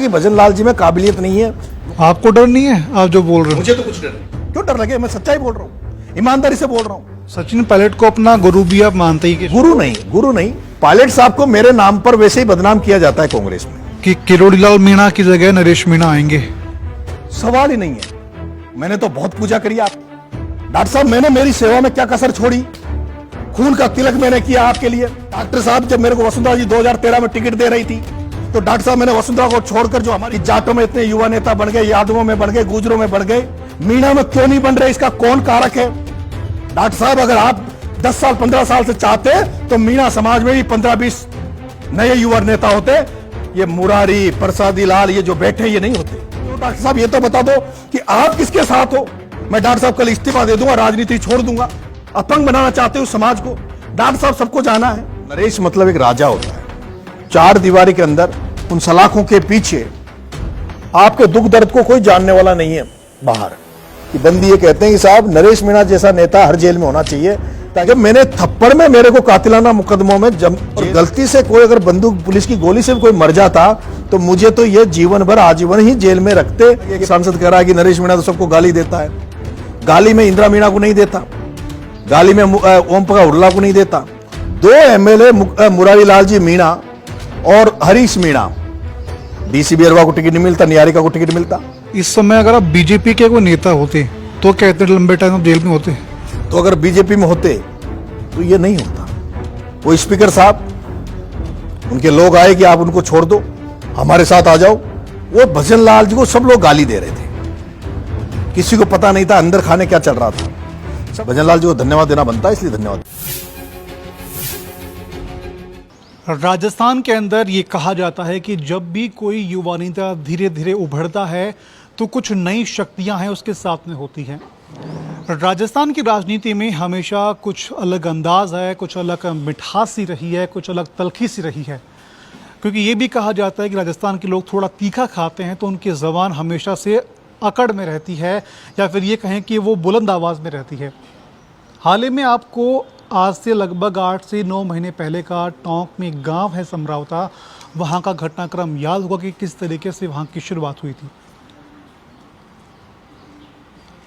कि भजन लाल जी में काबिलियत नहीं है। आपको डर नहीं है? आप जो बोल रहे हो मुझे तो कुछ डर नहीं। क्यों डर लगे? मैं सच्चाई बोल रहा हूँ, ईमानदारी से बोल रहा हूँ। सचिन पायलट को अपना गुरु भी आप मानते ही कि गुरु नहीं, पायलट साहब को मेरे नाम पर वैसे ही बदनाम किया जाता है कांग्रेस में कि किरोड़ीलाल मीणा की जगह नरेश मीणा आएंगे। सवाल ही नहीं है। मैंने तो बहुत पूजा करी आप डॉक्टर साहब, मैंने मेरी सेवा में क्या कसर छोड़ी? खून का तिलक मैंने किया आपके लिए। डॉक्टर साहब, जब मेरे को वसुंधरा जी 2013 में टिकट दे रही थी, तो डॉक्टर साहब मैंने वसुंधरा को छोड़कर जो हमारी जाटों में इतने युवा नेता बन गए, यादवों में बन गए, गुजरों में बढ़ गए, मीणा में क्यों नहीं बन रहे? इसका कौन कारक है? डॉक्टर साहब, अगर आप 10 साल 15 साल से चाहते तो मीणा समाज में भी 15-20 नए युवा नेता होते। ये मुरारी, प्रसादी लाल, ये जो बैठे ये नहीं होते। तो डॉक्टर साहब ये तो बता दो कि आप किसके साथ हो? मैं डॉक्टर साहब कल इस्तीफा दे दूंगा, राजनीति छोड़ दूंगा। अपंग बनाना चाहते हो समाज को? डॉक्टर साहब सबको जाना है। नरेश मतलब एक राजा होता है, चार दीवारी के अंदर, उन सलाखों के पीछे आपके दुख दर्द को कोई जानने वाला नहीं है। बाहर कि बंदी ये कहते हैं कि साहब नरेश मीणा जैसा नेता हर जेल में होना चाहिए, ताकि मैंने थप्पड़ में मेरे को कातिलाना मुकदमों में और गलती से कोई अगर बंदूक पुलिस की गोली से कोई मर जाता तो मुझे तो ये जीवन भर आजीवन ही जेल में रखते। ये सांसद कह रहा है कि नरेश मीणा तो सबको गाली देता है। गाली में इंदिरा मीणा को नहीं देता, गाली में ओम प्रकाश उर्ला को नहीं देता। 2 एमएलए मुरारी लाल जी मीणा और हरीश मीणा, डीसी बियरवा को टिकट नहीं मिलता, निहारिका को टिकट मिलता। इस समय अगर आप बीजेपी के कोई नेता होते तो क्या इतने लंबे टाइम जेल में होते? तो अगर बीजेपी में होते तो ये नहीं होता। वो स्पीकर साहब, उनके लोग आए कि आप उनको छोड़ दो, हमारे साथ आ जाओ। वो भजन लाल जी को सब लोग गाली दे रहे थे, किसी को पता नहीं था अंदर खाने क्या चल रहा था। भजन लाल जी को धन्यवाद देना बनता है, इसलिए धन्यवाद। राजस्थान के अंदर ये कहा जाता है कि जब भी कोई युवा नेता धीरे धीरे उभरता है तो कुछ नई शक्तियां हैं उसके साथ में होती हैं। राजस्थान की राजनीति में हमेशा कुछ अलग अंदाज है, कुछ अलग मिठास सी रही है, कुछ अलग तलखी सी रही है। क्योंकि ये भी कहा जाता है कि राजस्थान के लोग थोड़ा तीखा खाते हैं तो उनकी ज़बान हमेशा से अकड़ में रहती है, या फिर ये कहें कि वो बुलंद आवाज़ में रहती है। हाल ही में आपको आज से लगभग 8 से 9 महीने पहले का टोंक में एक गांव है समरावता, वहां का घटनाक्रम याद होगा कि किस तरीके से वहां की शुरुआत हुई थी।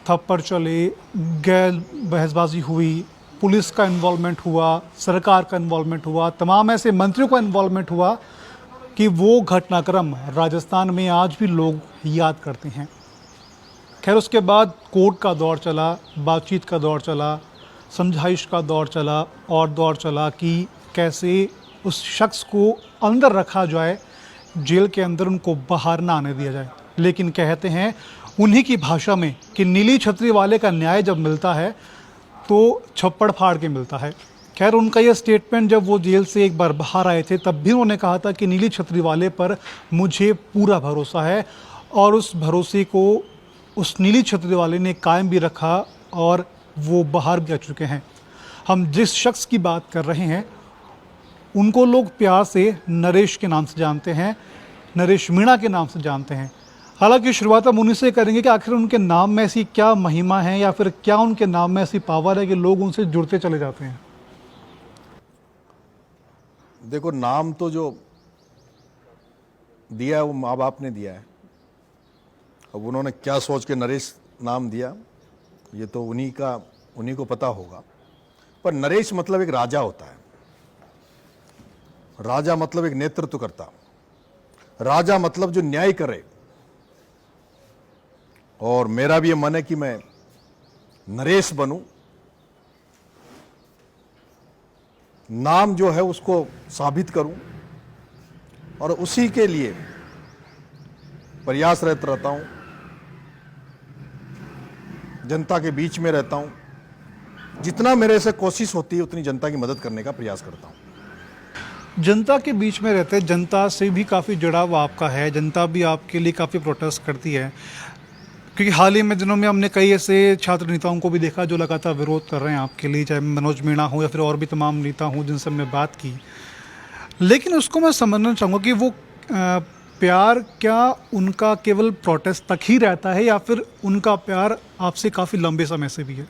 थप्पड़ चले, गैर बहसबाजी हुई, पुलिस का इन्वॉल्वमेंट हुआ, सरकार का इन्वॉल्वमेंट हुआ, तमाम ऐसे मंत्रियों का इन्वॉल्वमेंट हुआ कि वो घटनाक्रम राजस्थान में आज भी लोग याद करते हैं। खैर, उसके बाद कोर्ट का दौर चला, बातचीत का दौर चला, समझाइश का दौर चला और दौर चला कि कैसे उस शख्स को अंदर रखा जाए, जेल के अंदर उनको बाहर ना आने दिया जाए। लेकिन कहते हैं उन्हीं की भाषा में कि नीली छतरी वाले का न्याय जब मिलता है तो छप्पड़ फाड़ के मिलता है। खैर, उनका ये स्टेटमेंट जब वो जेल से एक बार बाहर आए थे तब भी उन्होंने कहा था कि नीली छतरी वाले पर मुझे पूरा भरोसा है, और उस भरोसे को उस नीली छतरी वाले ने कायम भी रखा और वो बाहर भी आ चुके हैं। हम जिस शख्स की बात कर रहे हैं उनको लोग प्यार से नरेश के नाम से जानते हैं, नरेश मीणा के नाम से जानते हैं। हालांकि शुरुआत हम उन्हीं से करेंगे कि आखिर उनके नाम में ऐसी क्या महिमा है, या फिर क्या उनके नाम में ऐसी पावर है कि लोग उनसे जुड़ते चले जाते हैं। देखो, नाम तो जो दिया है वो माँ बाप ने दिया है। अब उन्होंने क्या सोच के नरेश नाम दिया ये तो उन्हीं को पता होगा। पर नरेश मतलब एक राजा होता है। राजा मतलब एक नेतृत्व करता, राजा मतलब जो न्याय करे। और मेरा भी ये मन है कि मैं नरेश बनूं, नाम जो है उसको साबित करूं, और उसी के लिए प्रयासरत रहता हूं, जनता के बीच में रहता हूं। जितना मेरे से कोशिश होती है उतनी जनता की मदद करने का प्रयास करता हूं। जनता के बीच में रहते, जनता से भी काफ़ी जुड़ाव आपका है, जनता भी आपके लिए काफ़ी प्रोटेस्ट करती है। क्योंकि हाल ही में दिनों में हमने कई ऐसे छात्र नेताओं को भी देखा जो लगातार विरोध कर रहे हैं आपके लिए, चाहे मनोज मीणा हो या फिर और भी तमाम नेता हों जिनसे हमने बात की। लेकिन उसको मैं समझना चाहूँगा कि वो प्यार क्या उनका केवल प्रोटेस्ट तक ही रहता है, या फिर उनका प्यार आपसे काफ़ी लंबे समय से भी है?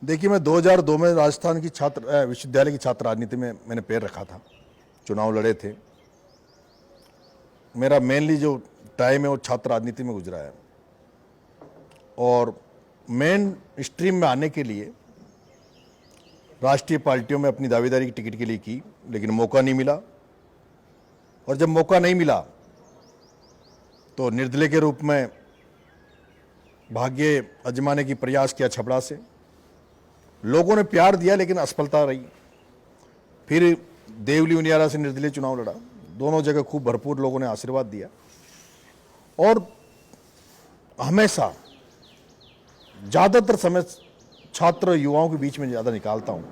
देखिए, मैं 2002 में राजस्थान की छात्र विश्वविद्यालय की छात्र राजनीति में मैंने पैर रखा था, चुनाव लड़े थे। मेरा मेनली जो टाइम है वो छात्र राजनीति में गुजरा है, और मेन स्ट्रीम में आने के लिए राष्ट्रीय पार्टियों में अपनी दावेदारी की टिकट के लिए की, लेकिन मौका नहीं मिला। और जब मौका नहीं मिला तो निर्दलीय के रूप में भाग्य आजमाने की प्रयास किया छपड़ा से। लोगों ने प्यार दिया लेकिन असफलता रही। फिर देवली उनियारा से निर्दलीय चुनाव लड़ा, दोनों जगह खूब भरपूर लोगों ने आशीर्वाद दिया। और हमेशा ज़्यादातर समय छात्र युवाओं के बीच में ज़्यादा निकालता हूँ,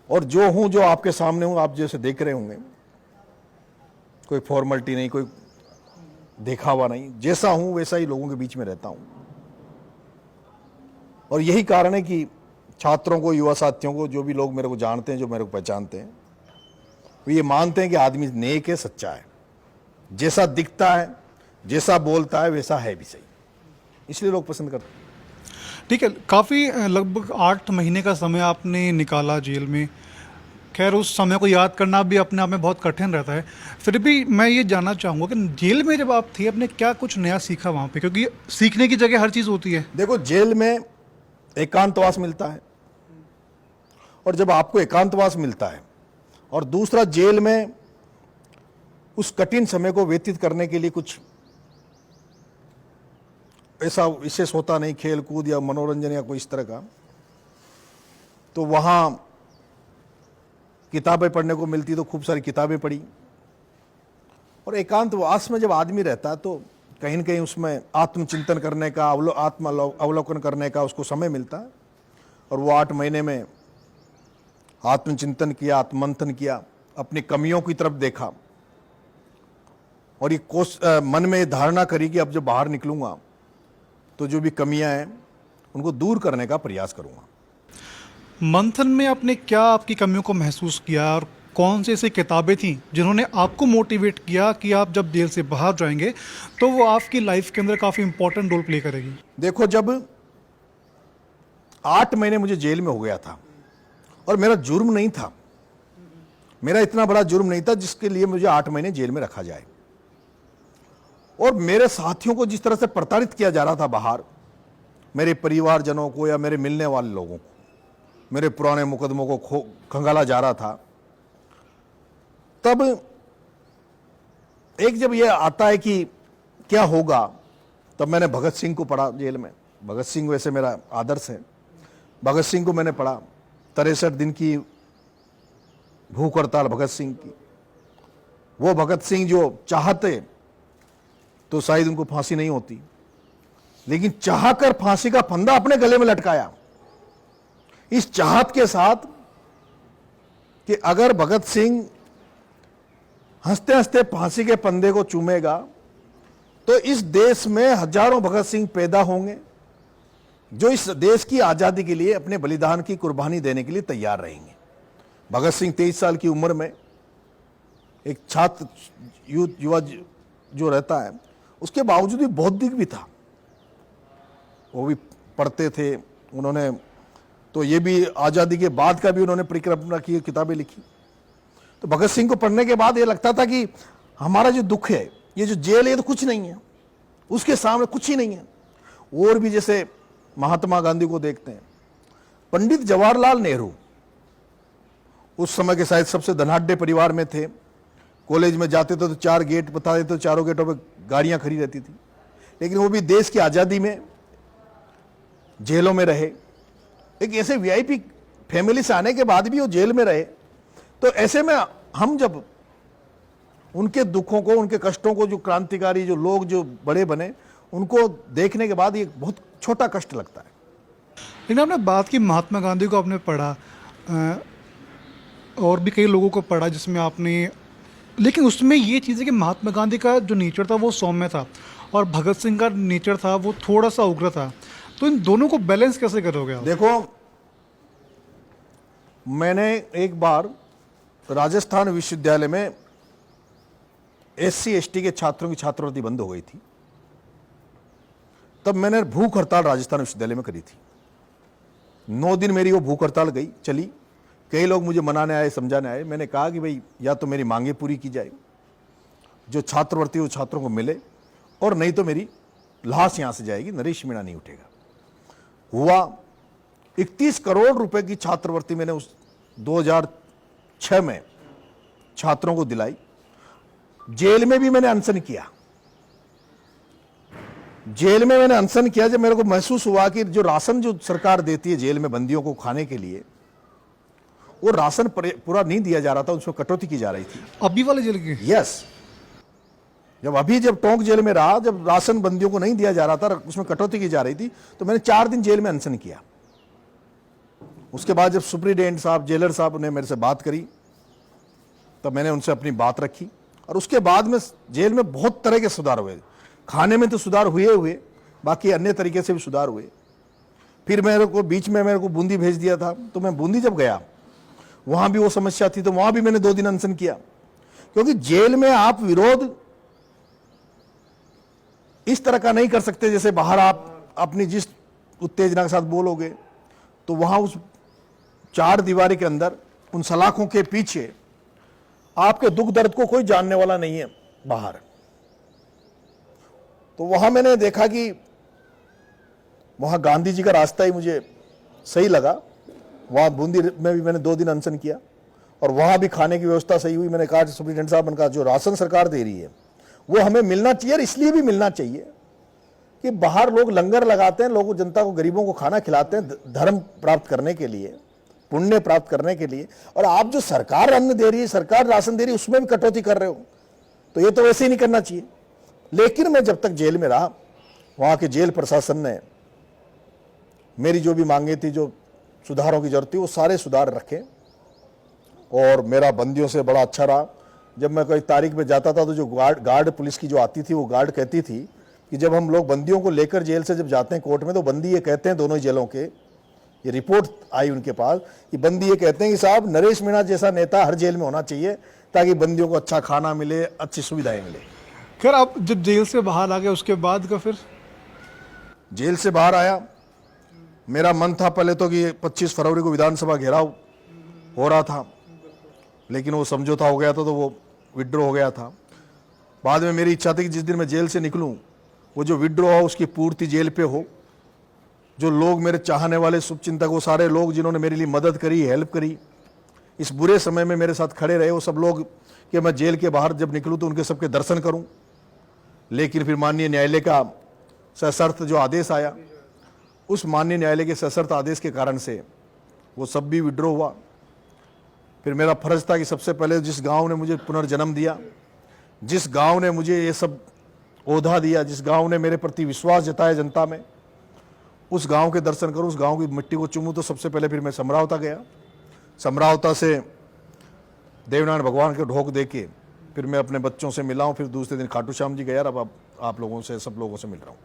और जो हूँ, जो आपके सामने हूँ, आप जैसे देख रहे होंगे, कोई फॉर्मेलिटी नहीं, कोई दिखावा नहीं, जैसा हूँ वैसा ही लोगों के बीच में रहता हूँ। और यही कारण है कि छात्रों को, युवा साथियों को, जो भी लोग मेरे को जानते हैं, जो मेरे को पहचानते हैं, वो ये मानते हैं कि आदमी नेक है, सच्चा है, जैसा दिखता है, जैसा बोलता है वैसा है भी सही, इसलिए लोग पसंद करते हैं। ठीक है, काफ़ी लगभग 8 महीने का समय आपने निकाला जेल में। खैर, उस समय को याद करना भी अपने आप में बहुत कठिन रहता है। फिर भी मैं ये जानना चाहूँगा कि जेल में जब आप थे, आपने क्या कुछ नया सीखा वहाँ पे? क्योंकि सीखने की जगह हर चीज़ होती है। देखो, जेल में एकांतवास मिलता है, और जब आपको एकांतवास मिलता है, और दूसरा जेल में उस कठिन समय को व्यतीत करने के लिए कुछ ऐसा विशेष होता नहीं, खेल कूद या मनोरंजन या कोई इस तरह का, तो वहाँ किताबें पढ़ने को मिलती तो खूब सारी किताबें पढ़ी। और एकांतवास में जब आदमी रहता है तो कहीं न कहीं उसमें आत्मचिंतन करने का, अवलोकन करने का उसको समय मिलता है। और वो 8 महीने में आत्मचिंतन किया, आत्ममंथन किया, अपनी कमियों की तरफ देखा, और ये मन में धारणा करी कि अब जब बाहर निकलूंगा तो जो भी कमियां हैं उनको दूर करने का प्रयास करूंगा। मंथन में आपने क्या आपकी कमियों को महसूस किया, और कौन से ऐसी किताबें थीं जिन्होंने आपको मोटिवेट किया कि आप जब जेल से बाहर जाएंगे तो वो आपकी लाइफ के अंदर काफ़ी इंपॉर्टेंट रोल प्ले करेगी? देखो, जब 8 महीने मुझे जेल में हो गया था, और मेरा जुर्म नहीं था, मेरा इतना बड़ा जुर्म नहीं था जिसके लिए मुझे 8 महीने जेल में रखा जाए। और मेरे साथियों को जिस तरह से प्रताड़ित किया जा रहा था बाहर, मेरे परिवारजनों को या मेरे मिलने वाले लोगों को, मेरे पुराने मुकदमों को खंगाला जा रहा था, तब एक जब ये आता है कि क्या होगा, तब मैंने भगत सिंह को पढ़ा जेल में। भगत सिंह वैसे मेरा आदर्श है, भगत सिंह को मैंने पढ़ा। 63 दिन की भूख हड़ताल भगत सिंह की, वो भगत सिंह जो चाहते तो शायद उनको फांसी नहीं होती, लेकिन चाहकर फांसी का फंदा अपने गले में लटकाया, इस चाहत के साथ कि अगर भगत सिंह हंसते हंसते फांसी के फंदे को चूमेगा तो इस देश में हजारों भगत सिंह पैदा होंगे जो इस देश की आजादी के लिए अपने बलिदान की कुर्बानी देने के लिए तैयार रहेंगे। भगत सिंह 23 साल की उम्र में एक छात्र युवा जो रहता है, उसके बावजूद भी बौद्धिक भी था, वो भी पढ़ते थे। उन्होंने तो ये भी आज़ादी के बाद का भी उन्होंने परिकल्पना की, किताबें लिखी। तो भगत सिंह को पढ़ने के बाद ये लगता था कि हमारा जो दुख है, ये जो जेल है, तो कुछ नहीं है, उसके सामने कुछ ही नहीं है। और भी जैसे महात्मा गांधी को देखते हैं, पंडित जवाहरलाल नेहरू उस समय के शायद सबसे धनाढ्य परिवार में थे। कॉलेज में जाते थे तो 4 गेट बता देते, तो चारों गेटों पे गाड़ियां खड़ी रहती थी, लेकिन वो भी देश की आज़ादी में जेलों में रहे। एक ऐसे वीआईपी फैमिली से आने के बाद भी वो जेल में रहे। तो ऐसे में हम जब उनके दुखों को, उनके कष्टों को, जो क्रांतिकारी जो लोग जो बड़े बने, उनको देखने के बाद ये बहुत छोटा कष्ट लगता है। लेकिन आपने बात की महात्मा गांधी को आपने पढ़ा, और भी कई लोगों को पढ़ा जिसमें आपने, लेकिन उसमें ये चीज़ है कि महात्मा गांधी का जो नेचर था वो सौम्य था, और भगत सिंह का नेचर था वो थोड़ा सा उग्र था। तो इन दोनों को बैलेंस कैसे करोगे आप? देखो, मैंने एक बार राजस्थान विश्वविद्यालय में SC/ST के छात्रों की छात्रवृत्ति बंद हो गई थी, तब मैंने भूख हड़ताल राजस्थान विश्वविद्यालय में करी थी। 9 दिन मेरी वो भूख हड़ताल गई, चली। कई लोग मुझे मनाने आए, समझाने आए। मैंने कहा कि भाई या तो मेरी मांगे पूरी की जाए, जो छात्रवृत्ति वो छात्रों को मिले, और नहीं तो मेरी लाश यहां से जाएगी, नरेश मीणा नहीं उठेगा। हुआ 31 करोड़ रुपए की छात्रवृत्ति मैंने उस 2006 में छात्रों को दिलाई। जेल में भी मैंने अनशन किया। जेल में मैंने अनशन किया जब मेरे को महसूस हुआ कि जो राशन जो सरकार देती है जेल में बंदियों को खाने के लिए, वो राशन पूरा नहीं दिया जा रहा था, उसमें कटौती की जा रही थी। अभी वाले जेल की? यस। जब टोंक जेल में रहा, जब राशन बंदियों को नहीं दिया जा रहा था, उसमें कटौती की जा रही थी, तो मैंने 4 दिन जेल में अनशन किया। उसके बाद जब सुप्रीडेंट साहब, जेलर साहब ने मेरे से बात करी, तब मैंने उनसे अपनी बात रखी, और उसके बाद में जेल में बहुत तरह के सुधार हुए। खाने में तो सुधार हुए, बाकी अन्य तरीके से भी सुधार हुए। फिर मेरे को बीच में मेरे को बूंदी भेज दिया था, तो मैं बूंदी जब गया, वहां भी वो समस्या थी, तो वहां भी मैंने 2 दिन अनशन किया। क्योंकि जेल में आप विरोध इस तरह का नहीं कर सकते जैसे बाहर आप अपनी जिस उत्तेजना के साथ बोलोगे। तो वहां उस 4 दीवारी के अंदर, उन सलाखों के पीछे आपके दुख दर्द को कोई जानने वाला नहीं है बाहर। तो वहां मैंने देखा कि वहां गांधी जी का रास्ता ही मुझे सही लगा। वहां बूंदी में भी मैंने 2 दिन अनशन किया, और वहां भी खाने की व्यवस्था सही हुई। मैंने कहा सुप्रीटेंडेंट साहब, मैंने कहा जो राशन सरकार दे रही है वो हमें मिलना चाहिए, और इसलिए भी मिलना चाहिए कि बाहर लोग लंगर लगाते हैं, लोगों जनता को, गरीबों को खाना खिलाते हैं धर्म प्राप्त करने के लिए, पुण्य प्राप्त करने के लिए, और आप जो सरकार अन्न दे रही है, सरकार राशन दे रही है, उसमें भी कटौती कर रहे हो, तो ये तो वैसे ही नहीं करना चाहिए। लेकिन मैं जब तक जेल में रहा, वहां के जेल प्रशासन ने मेरी जो भी मांगे थी, जो सुधारों की जरूरत थी, वो सारे सुधार रखे, और मेरा बंदियों से बड़ा अच्छा रहा। जब मैं कोई तारीख में जाता था, तो जो गार्ड पुलिस की जो आती थी, वो गार्ड कहती थी कि जब हम लोग बंदियों को लेकर जेल से जब जाते हैं कोर्ट में, तो बंदी ये कहते हैं, दोनों ही जेलों के, ये रिपोर्ट आई उनके पास, कि बंदी ये कहते हैं कि साहब, नरेश मीणा जैसा नेता हर जेल में होना चाहिए, ताकि बंदियों को अच्छा खाना मिले, अच्छी सुविधाएं मिले। खैर, आप जब जेल से बाहर आ गए, उसके बाद का फिर? जेल से बाहर आया, मेरा मन था पहले तो कि 25 फरवरी को विधानसभा घेराव हो रहा था, लेकिन वो समझौता हो गया था, तो वो विड्रॉ हो गया था। बाद में मेरी इच्छा थी कि जिस दिन मैं जेल से निकलूं, वो जो विड्रॉ हो उसकी पूर्ति जेल पे हो। जो लोग मेरे चाहने वाले, शुभचिंतक, वो सारे लोग जिन्होंने मेरे लिए मदद करी, हेल्प करी, इस बुरे समय में मेरे साथ खड़े रहे, वो सब लोग, कि मैं जेल के बाहर जब निकलूं तो उनके सबके दर्शन करूं। लेकिन फिर माननीय न्यायालय का सशर्त जो आदेश आया, उस माननीय न्यायालय के सशर्त आदेश के कारण से वो सब भी विड्रॉ हुआ। फिर मेरा फर्ज था कि सबसे पहले जिस गांव ने मुझे पुनर्जन्म दिया, जिस गांव ने मुझे ये सब ओहदा दिया, जिस गांव ने मेरे प्रति विश्वास जताया जनता में, उस गांव के दर्शन करूं, उस गांव की मिट्टी को चूमूं। तो सबसे पहले फिर मैं समरावता गया। समरावता से देवनारायण भगवान के ढोक दे के फिर मैं अपने बच्चों से मिला हूं। फिर दूसरे दिन खाटू श्याम जी गया। अब आप लोगों से, सब लोगों से मिल रहा हूँ।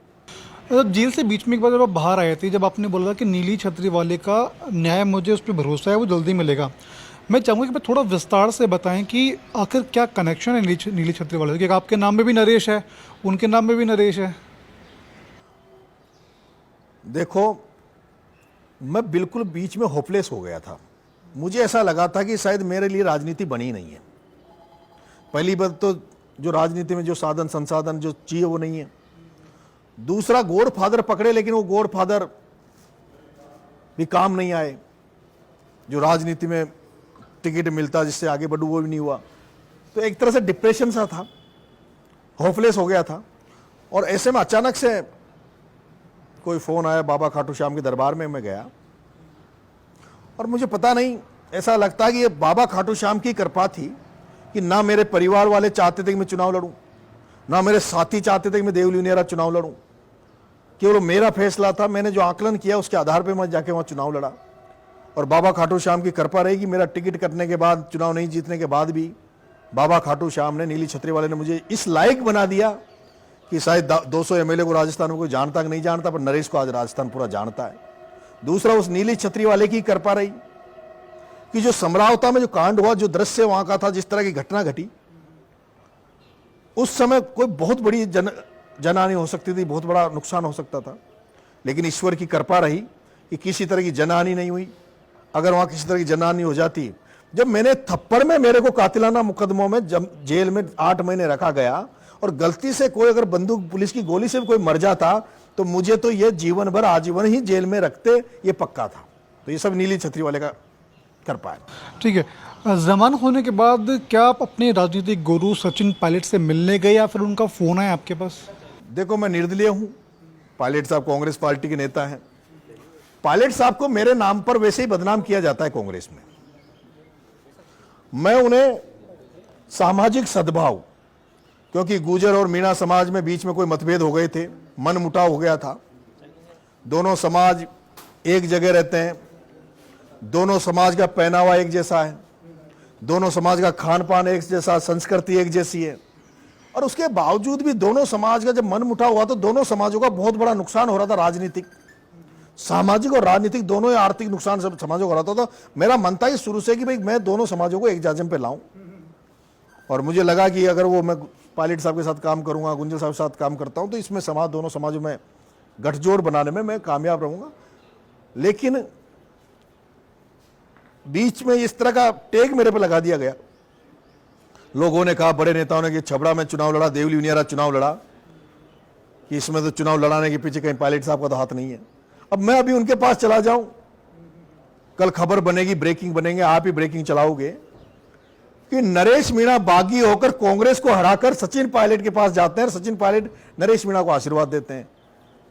मतलब जेल से बीच में एक बार जब आप बाहर आए थे, जब आपने बोला कि नीली छतरी वाले का न्याय, मुझे उस पर भरोसा है, वो जल्दी मिलेगा, मैं चाहूँगा कि थोड़ा विस्तार से बताएं कि आखिर क्या कनेक्शन है नीली छतरी वाले से? कि आपके नाम में भी नरेश है, उनके नाम में भी नरेश है। देखो, मैं बिल्कुल बीच में होपलेस हो गया था। मुझे ऐसा लगा था कि शायद मेरे लिए राजनीति बनी नहीं है। पहली बात तो जो राजनीति में जो साधन संसाधन जो चाहिए वो नहीं है। दूसरा, गॉड फादर पकड़े, लेकिन वो गॉड फादर भी काम नहीं आए। जो राजनीति में टिकट मिलता जिससे आगे बढ़ूं, वो भी नहीं हुआ। तो एक तरह से डिप्रेशन सा था, होपलेस हो गया था। और ऐसे में अचानक से कोई फोन आया बाबा खाटू श्याम के दरबार में। मैं गया, और मुझे पता नहीं, ऐसा लगता कि ये बाबा खाटू श्याम की कृपा थी कि ना मेरे परिवार वाले चाहते थे कि मैं चुनाव लड़ूं, ना मेरे साथी चाहते थे कि मैं देवलिनेरा चुनाव लड़ूं। केवल मेरा फैसला था। मैंने जो आकलन किया उसके आधार पर मैं जाके वहां चुनाव लड़ा। और बाबा खाटू श्याम की कृपा रही कि मेरा टिकट कटने के बाद, चुनाव नहीं जीतने के बाद भी, बाबा खाटू श्याम ने, नीली छतरी वाले ने मुझे इस लायक बना दिया कि शायद 200 एमएलए को राजस्थान में कोई जानता कि नहीं जानता, पर नरेश को आज राजस्थान पूरा जानता है। दूसरा, उस नीली छतरी वाले की कृपा रही कि जो समरावता में जो कांड हुआ, जो दृश्य वहां का था, जिस तरह की घटना घटी, उस समय कोई बहुत बड़ी जनहानि हो सकती थी, बहुत बड़ा नुकसान हो सकता था। लेकिन ईश्वर की कृपा रही कि किसी तरह की जनहानि नहीं हुई। अगर वहां किसी तरह की जनहानि हो जाती, जब मैंने थप्पड़ में मेरे को कातिलाना मुकदमों में जेल में 8 महीने रखा गया और गलती से कोई अगर बंदूक पुलिस की गोली से भी कोई मर जाता तो मुझे तो ये जीवन भर आजीवन ही जेल में रखते, ये पक्का था। तो ये सब नीली छतरी वाले का कर पाए। ठीक है, जमानत होने के बाद क्या आप अपने राजनीतिक गुरु सचिन पायलट से मिलने गए या फिर उनका फोन आया आपके पास? देखो, मैं निर्दलीय हूं। पायलट साहब कांग्रेस पार्टी के नेता हैं। पायलट साहब को मेरे नाम पर वैसे ही बदनाम किया जाता है कांग्रेस में। मैं उन्हें सामाजिक सद्भाव, क्योंकि गुर्जर और मीणा समाज में बीच में कोई मतभेद हो गए थे, मन मुटाव हो गया था, दोनों समाज एक जगह रहते हैं, दोनों समाज का पहनावा एक जैसा है, दोनों समाज का खान पान एक जैसा, संस्कृति एक जैसी है, और उसके बावजूद भी दोनों समाज का जब मन मुटाव हुआ तो दोनों समाजों का बहुत बड़ा नुकसान हो रहा था। राजनीतिक, सामाजिक और राजनीतिक दोनों ही आर्थिक नुकसान सब समाजों को हो रहा था। तो मेरा मन था कि शुरू से कि भाई मैं दोनों समाजों को एक जाजम पे लाऊं, और मुझे लगा कि अगर वो मैं पायलट साहब के साथ काम करूंगा, गुंजर साहब के साथ काम करता हूं, तो इसमें दोनों समाजों में गठजोड़ बनाने में मैं कामयाब रहूंगा। लेकिन बीच में इस तरह का टेक मेरे पे लगा दिया गया। लोगों ने कहा, बड़े नेताओं ने, कि छबड़ा में चुनाव लड़ा, देवली उनियारा चुनाव लड़ा, कि इसमें तो चुनाव लड़ाने के पीछे कहीं पायलट साहब का तो हाथ नहीं है। अब मैं अभी उनके पास चला जाऊं, कल खबर बनेगी, ब्रेकिंग बनेंगे, आप ही ब्रेकिंग चलाओगे कि नरेश मीणा बागी होकर कांग्रेस को हराकर सचिन पायलट के पास जाते हैं और सचिन पायलट नरेश मीणा को आशीर्वाद देते हैं,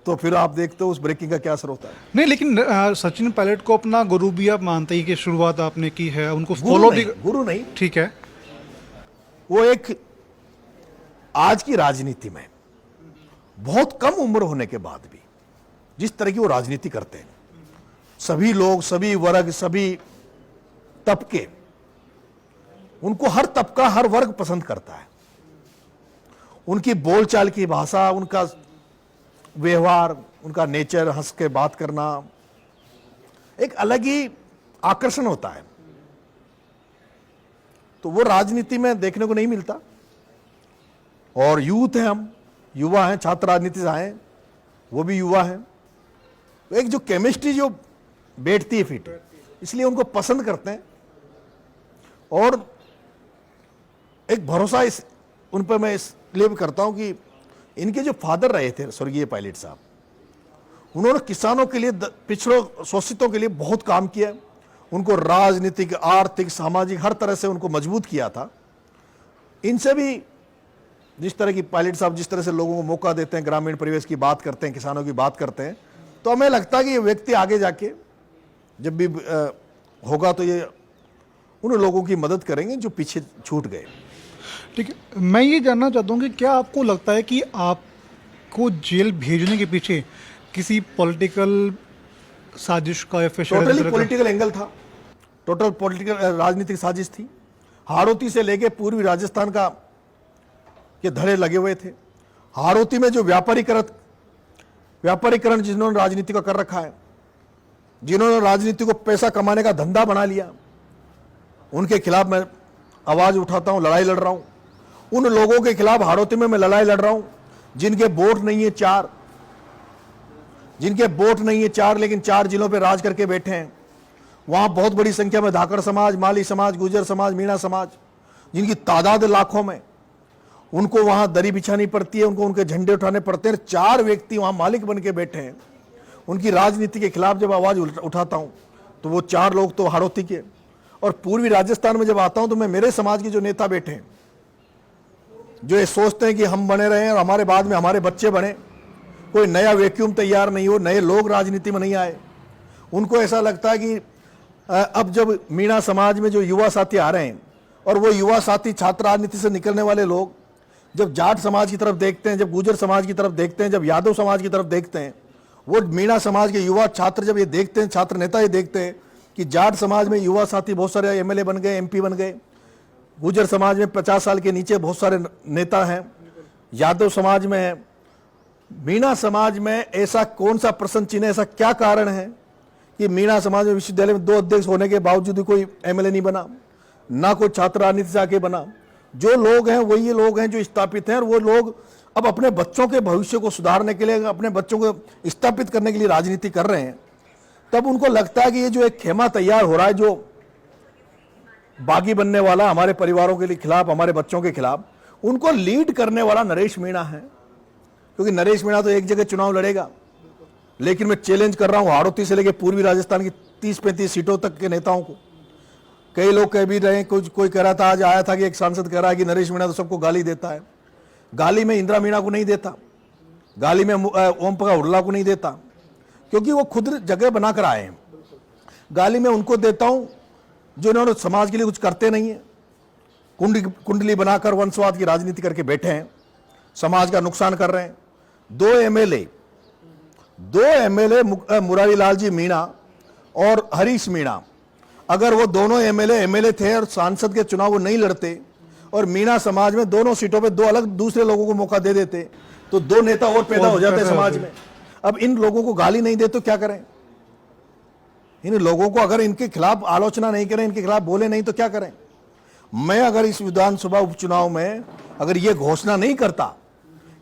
तो फिर आप देखते हो उस ब्रेकिंग का क्या असर होता है। नहीं, लेकिन सचिन पायलट को अपना गुरु भी आप मानते ही कि शुरुआत आपने की है, उनको फॉलो भी। गुरु नहीं, ठीक है, वो एक आज की राजनीति में बहुत कम उम्र होने के बाद भी जिस तरह की वो राजनीति करते हैं, सभी लोग, सभी वर्ग, सभी तबके, उनको हर तबका, हर वर्ग पसंद करता है। उनकी बोलचाल की भाषा, उनका व्यवहार, उनका नेचर, हंस के बात करना, एक अलग ही आकर्षण होता है। तो वो राजनीति में देखने को नहीं मिलता। और यूथ हैं, हम युवा हैं, छात्र राजनीति से आए, वो भी युवा हैं। तो एक जो केमिस्ट्री जो बैठती है फिट, इसलिए उनको पसंद करते हैं। और एक भरोसा उन पर मैं इसलिए भी करता हूं कि इनके जो फादर रहे थे स्वर्गीय पायलट साहब, उन्होंने किसानों के लिए, पिछड़ों, शोषितों के लिए बहुत काम किया। उनको राजनीतिक, आर्थिक, सामाजिक हर तरह से उनको मजबूत किया था। इनसे भी जिस तरह की पायलट साहब जिस तरह से लोगों को मौका देते हैं, ग्रामीण परिवेश की बात करते हैं, किसानों की बात करते हैं, तो हमें लगता है कि ये व्यक्ति आगे जाके जब भी होगा तो ये उन लोगों की मदद करेंगे जो पीछे छूट गए। ठीक है, मैं ये जानना चाहता हूँ कि क्या आपको लगता है कि आपको जेल भेजने के पीछे किसी पॉलिटिकल साजिश का या फिर टोटली पॉलिटिकल एंगल था, टोटल पॉलिटिकल राजनीतिक साजिश थी। हाड़ौती से लेके पूर्वी राजस्थान का के धड़े लगे हुए थे। हाड़ौती में जो व्यापारीकरण जिन्होंने राजनीति का कर रखा है, जिन्होंने राजनीति को पैसा कमाने का धंधा बना लिया, उनके खिलाफ मैं आवाज उठाता हूं, लड़ाई लड़ रहा हूं। उन लोगों के खिलाफ हाड़ौती में मैं लड़ाई लड़ रहा हूं जिनके वोट नहीं है 4, जिनके वोट नहीं है 4, लेकिन 4 जिलों पे राज करके बैठे हैं। वहां बहुत बड़ी संख्या में धाकड़ समाज, माली समाज, गुर्जर समाज, मीणा समाज, जिनकी तादाद लाखों में, उनको वहां दरी बिछानी पड़ती है, उनको उनके झंडे उठाने पड़ते हैं। 4 व्यक्ति वहां मालिक बन के बैठे हैं। उनकी राजनीति के खिलाफ जब आवाज उठाता हूं तो वो 4 लोग तो हाड़ौती के। और पूर्वी राजस्थान में जब आता हूं तो मैं मेरे समाज के जो नेता बैठे हैं, जो ये सोचते हैं कि हम बने रहे और हमारे बाद में हमारे बच्चे बने, कोई नया वैक्यूम तैयार नहीं हो, नए लोग राजनीति में नहीं आए, उनको ऐसा लगता है कि अब जब मीणा समाज में जो युवा साथी आ रहे हैं, और वो युवा साथी छात्र राजनीति से निकलने वाले लोग जब जाट समाज की तरफ देखते हैं, जब गुर्जर समाज की तरफ देखते हैं, जब यादव समाज की तरफ देखते हैं, वो मीणा समाज के युवा छात्र जब ये देखते हैं, छात्र नेता ये देखते हैं कि जाट समाज में युवा साथी बहुत सारे एमएलए बन गए, एमपी बन गए, गुर्जर समाज में 50 साल के नीचे बहुत सारे नेता हैं, यादव समाज में है, मीणा समाज में ऐसा कौन सा प्रश्न चिन्ह, ऐसा क्या कारण है कि मीणा समाज में विश्वविद्यालय में 2 अध्यक्ष होने के बावजूद भी कोई एमएलए नहीं बना, ना कोई छात्र राजनीति से आके बना। जो लोग हैं वही लोग हैं जो स्थापित हैं, और वो लोग अब अपने बच्चों के भविष्य को सुधारने के लिए, अपने बच्चों को स्थापित करने के लिए राजनीति कर रहे हैं। तब उनको लगता है कि ये जो एक खेमा तैयार हो रहा है, जो बागी बनने वाला, हमारे परिवारों के लिए खिलाफ, हमारे बच्चों के खिलाफ, उनको लीड करने वाला नरेश मीणा है। क्योंकि नरेश मीणा तो एक जगह चुनाव लड़ेगा, लेकिन मैं चैलेंज कर रहा हूं हाड़ौती से लेकर पूर्वी राजस्थान की 30-35 सीटों तक के नेताओं को। कई लोग कह भी रहे हैं, कोई कह रहा था, आज आया था कि एक सांसद कह रहा है कि नरेश मीणा तो सबको गाली देता है। गाली में इंदिरा मीणा को नहीं देता, गाली में ओम प्रकाश हुड्डा को नहीं देता, क्योंकि वो खुद जगह बनाकर आए हैं। गाली में उनको देता हूं जो इन्होंने समाज के लिए कुछ करते नहीं है, कुंडली बनाकर वंशवाद की राजनीति करके बैठे हैं, समाज का नुकसान कर रहे हैं। दो एमएलए मुरारी लाल जी मीणा और हरीश मीणा, अगर वो दोनों एमएलए थे और सांसद के चुनाव वो नहीं लड़ते और मीणा समाज में दोनों सीटों पे दो अलग दूसरे लोगों को मौका दे देते, तो दो नेता और पैदा हो जाते समाज में। अब इन लोगों को गाली नहीं दे तो क्या करें? इन लोगों को अगर इनके खिलाफ आलोचना नहीं करें, इनके खिलाफ बोले नहीं तो क्या करें? मैं अगर इस विधानसभा उपचुनाव में अगर ये घोषणा नहीं करता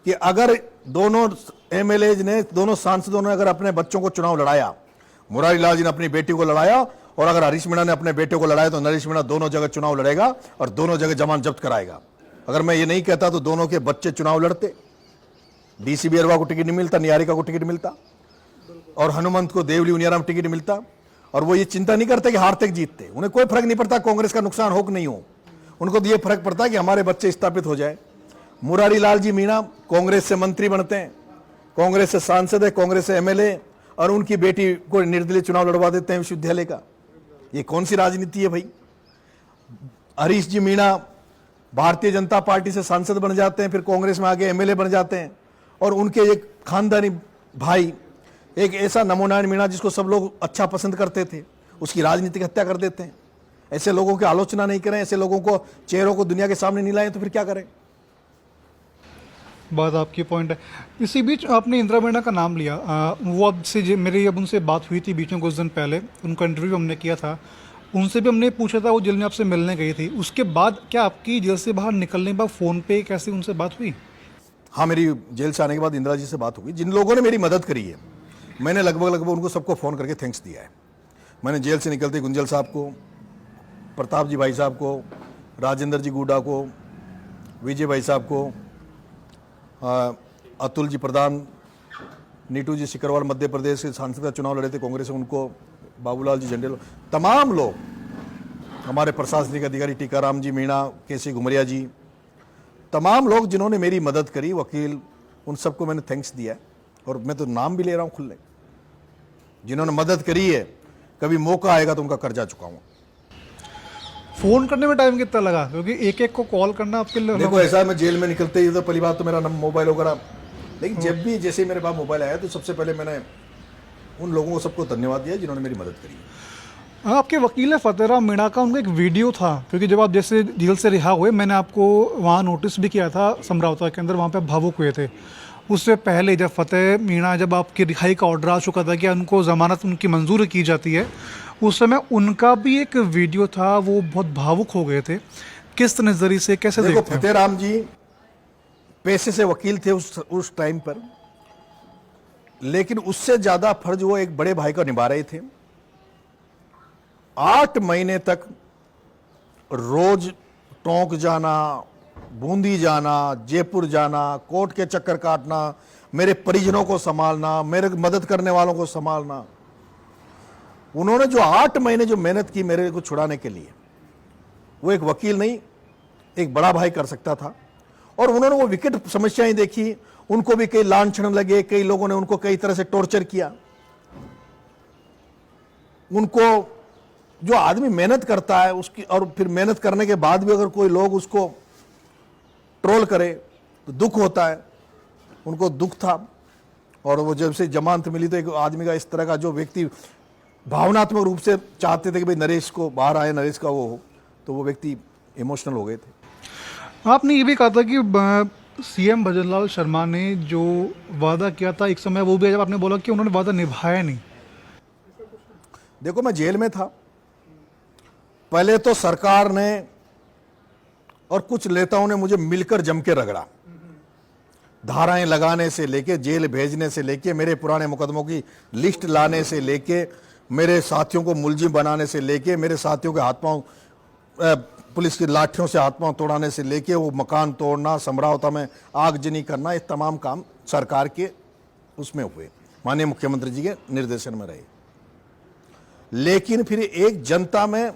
कि अगर दोनों एमएलए ने, दोनों सांसदों ने अगर अपने बच्चों को चुनाव लड़ाया, मुरारी लाल जी ने अपनी बेटी को लड़ाया और अगर हरीश मीणा ने अपने बेटे को लड़ाया, तो नरेश मीणा दोनों जगह चुनाव लड़ेगा और दोनों जगह जमानत जब्त कराएगा। अगर मैं ये नहीं कहता तो दोनों के बच्चे चुनाव लड़ते, डीसीबी अरवा को टिकट नहीं मिलता, निहारिका को टिकट मिलता और हनुमंत को देवली उनियारा में टिकट मिलता। और वो ये चिंता नहीं करते कि हारते जीतते, उन्हें कोई फर्क नहीं पड़ता कांग्रेस का नुकसान हो कि नहीं हो, उनको तो ये फर्क पड़ता है कि हमारे बच्चे स्थापित हो जाए। मुरारी लाल जी मीणा कांग्रेस से मंत्री बनते हैं, कांग्रेस से सांसद है, कांग्रेस से एमएलए, और उनकी बेटी को निर्दलीय चुनाव लड़वा देते हैं विश्वविद्यालय का। ये कौन सी राजनीति है भाई? हरीश जी मीणा भारतीय जनता पार्टी से सांसद बन जाते हैं, फिर कांग्रेस में आगे एमएलए बन जाते हैं, और उनके एक खानदानी भाई, एक ऐसा नमोनारायण मीणा जिसको सब लोग अच्छा पसंद करते थे, उसकी राजनीतिक हत्या कर देते हैं। ऐसे लोगों की आलोचना नहीं करें, ऐसे लोगों को चेहरों को दुनिया के सामने नहीं लाएं, तो फिर क्या करें? बात आपकी पॉइंट है। इसी बीच आपने इंदिरा मीणा का नाम लिया, वो अब से मेरी अब उनसे बात हुई थी बीच में कुछ दिन पहले, उनका इंटरव्यू हमने किया था, उनसे भी हमने पूछा था, वो जेल में आपसे मिलने गई थी। उसके बाद क्या आपकी जेल से बाहर निकलने के बाद फ़ोन पे कैसे उनसे बात हुई? हाँ, मेरी जेल से आने के बाद इंदिरा जी से बात हुई। जिन लोगों ने मेरी मदद करी है, मैंने लगभग उनको सबको फ़ोन करके थैंक्स दिया है। मैंने जेल से निकलते गुंजल साहब को, प्रताप जी भाई साहब को, राजेंद्र जी गुडा को, विजय भाई साहब को, अतुल जी प्रधान, नीटू जी सिकरवाल मध्य प्रदेश के सांसद का चुनाव लड़े थे कांग्रेस से, उनको, बाबूलाल जी झंडेल, तमाम लोग, हमारे प्रशासनिक अधिकारी टीकाराम जी मीणा, केसी घुमरिया जी, तमाम लोग जिन्होंने मेरी मदद करी, वकील, उन सबको मैंने थैंक्स दिया है। और मैं तो नाम भी ले रहा हूँ खुले, जिन्होंने मदद करी है, कभी मौका आएगा तो उनका कर्जा चुकाऊंगा। फ़ोन करने में टाइम कितना लगा? क्योंकि एक एक को कॉल करना आपके लिए, देखो ऐसा है, मैं जेल में निकलते ही तो पहली बात तो मेरा मोबाइल वगैरह, लेकिन जब भी जैसे मेरे पास मोबाइल आया तो सबसे पहले मैंने उन लोगों को सबको धन्यवाद दिया जिन्होंने मेरी मदद करी। आपके वकील है फतेहराम मीणा का, उनका एक वीडियो था, क्योंकि जब आप जैसे जेल से रिहा हुए, मैंने आपको वहाँ नोटिस भी किया था समरावता के अंदर, वहाँ पे भावुक हुए थे। उससे पहले जब फतेह मीणा, जब आपकी रिहाई का ऑर्डर आ चुका था कि उनको ज़मानत उनकी मंजूर की जाती है, उस समय उनका भी एक वीडियो था, वो बहुत भावुक हो गए थे। किस नज़रिए से, कैसे देखते हैं? फतेहराम जी पेशे से वकील थे उस टाइम पर, लेकिन उससे ज़्यादा फर्ज वो एक बड़े भाई का निभा रहे थे। 8 महीने तक रोज टोंक जाना, बूंदी जाना, जयपुर जाना, कोर्ट के चक्कर काटना, मेरे परिजनों को संभालना, मेरे मदद करने वालों को संभालना। उन्होंने जो 8 महीने जो मेहनत की मेरे को छुड़ाने के लिए, वो एक वकील नहीं, एक बड़ा भाई कर सकता था। और उन्होंने वो विकट समस्याएं देखी, उनको भी कई लांछन लगे, कई लोगों ने उनको कई तरह से टॉर्चर किया। उनको, जो आदमी मेहनत करता है उसकी, और फिर मेहनत करने के बाद भी अगर कोई लोग उसको ट्रोल करे तो दुख होता है, उनको दुख था। और वो जब से जमानत मिली तो एक आदमी का, इस तरह का जो व्यक्ति भावनात्मक रूप से चाहते थे कि भाई नरेश को बाहर आए, नरेश का वो हो, तो वो व्यक्ति इमोशनल हो गए थे। आपने ये भी कहा था कि सीएम भजनलाल शर्मा ने जो वादा किया था एक समय, वो भी जब आपने बोला कि उन्होंने वादा निभाया नहीं। देखो, मैं जेल में था, पहले तो सरकार ने और कुछ नेताओं ने मुझे मिलकर जम के रगड़ा, धाराएं लगाने से लेके, जेल भेजने से लेके, मेरे पुराने मुकदमों की लिस्ट लाने से लेके, मेरे साथियों को मुलजिम बनाने से लेके, मेरे साथियों के हाथ पांव पुलिस की लाठियों से हाथ पांव तोड़ाने से लेके वो मकान तोड़ना, समरावता में आगजनी करना, ये तमाम काम सरकार के उसमें हुए, माननीय मुख्यमंत्री जी के निर्देशन में रहे। लेकिन फिर एक जनता में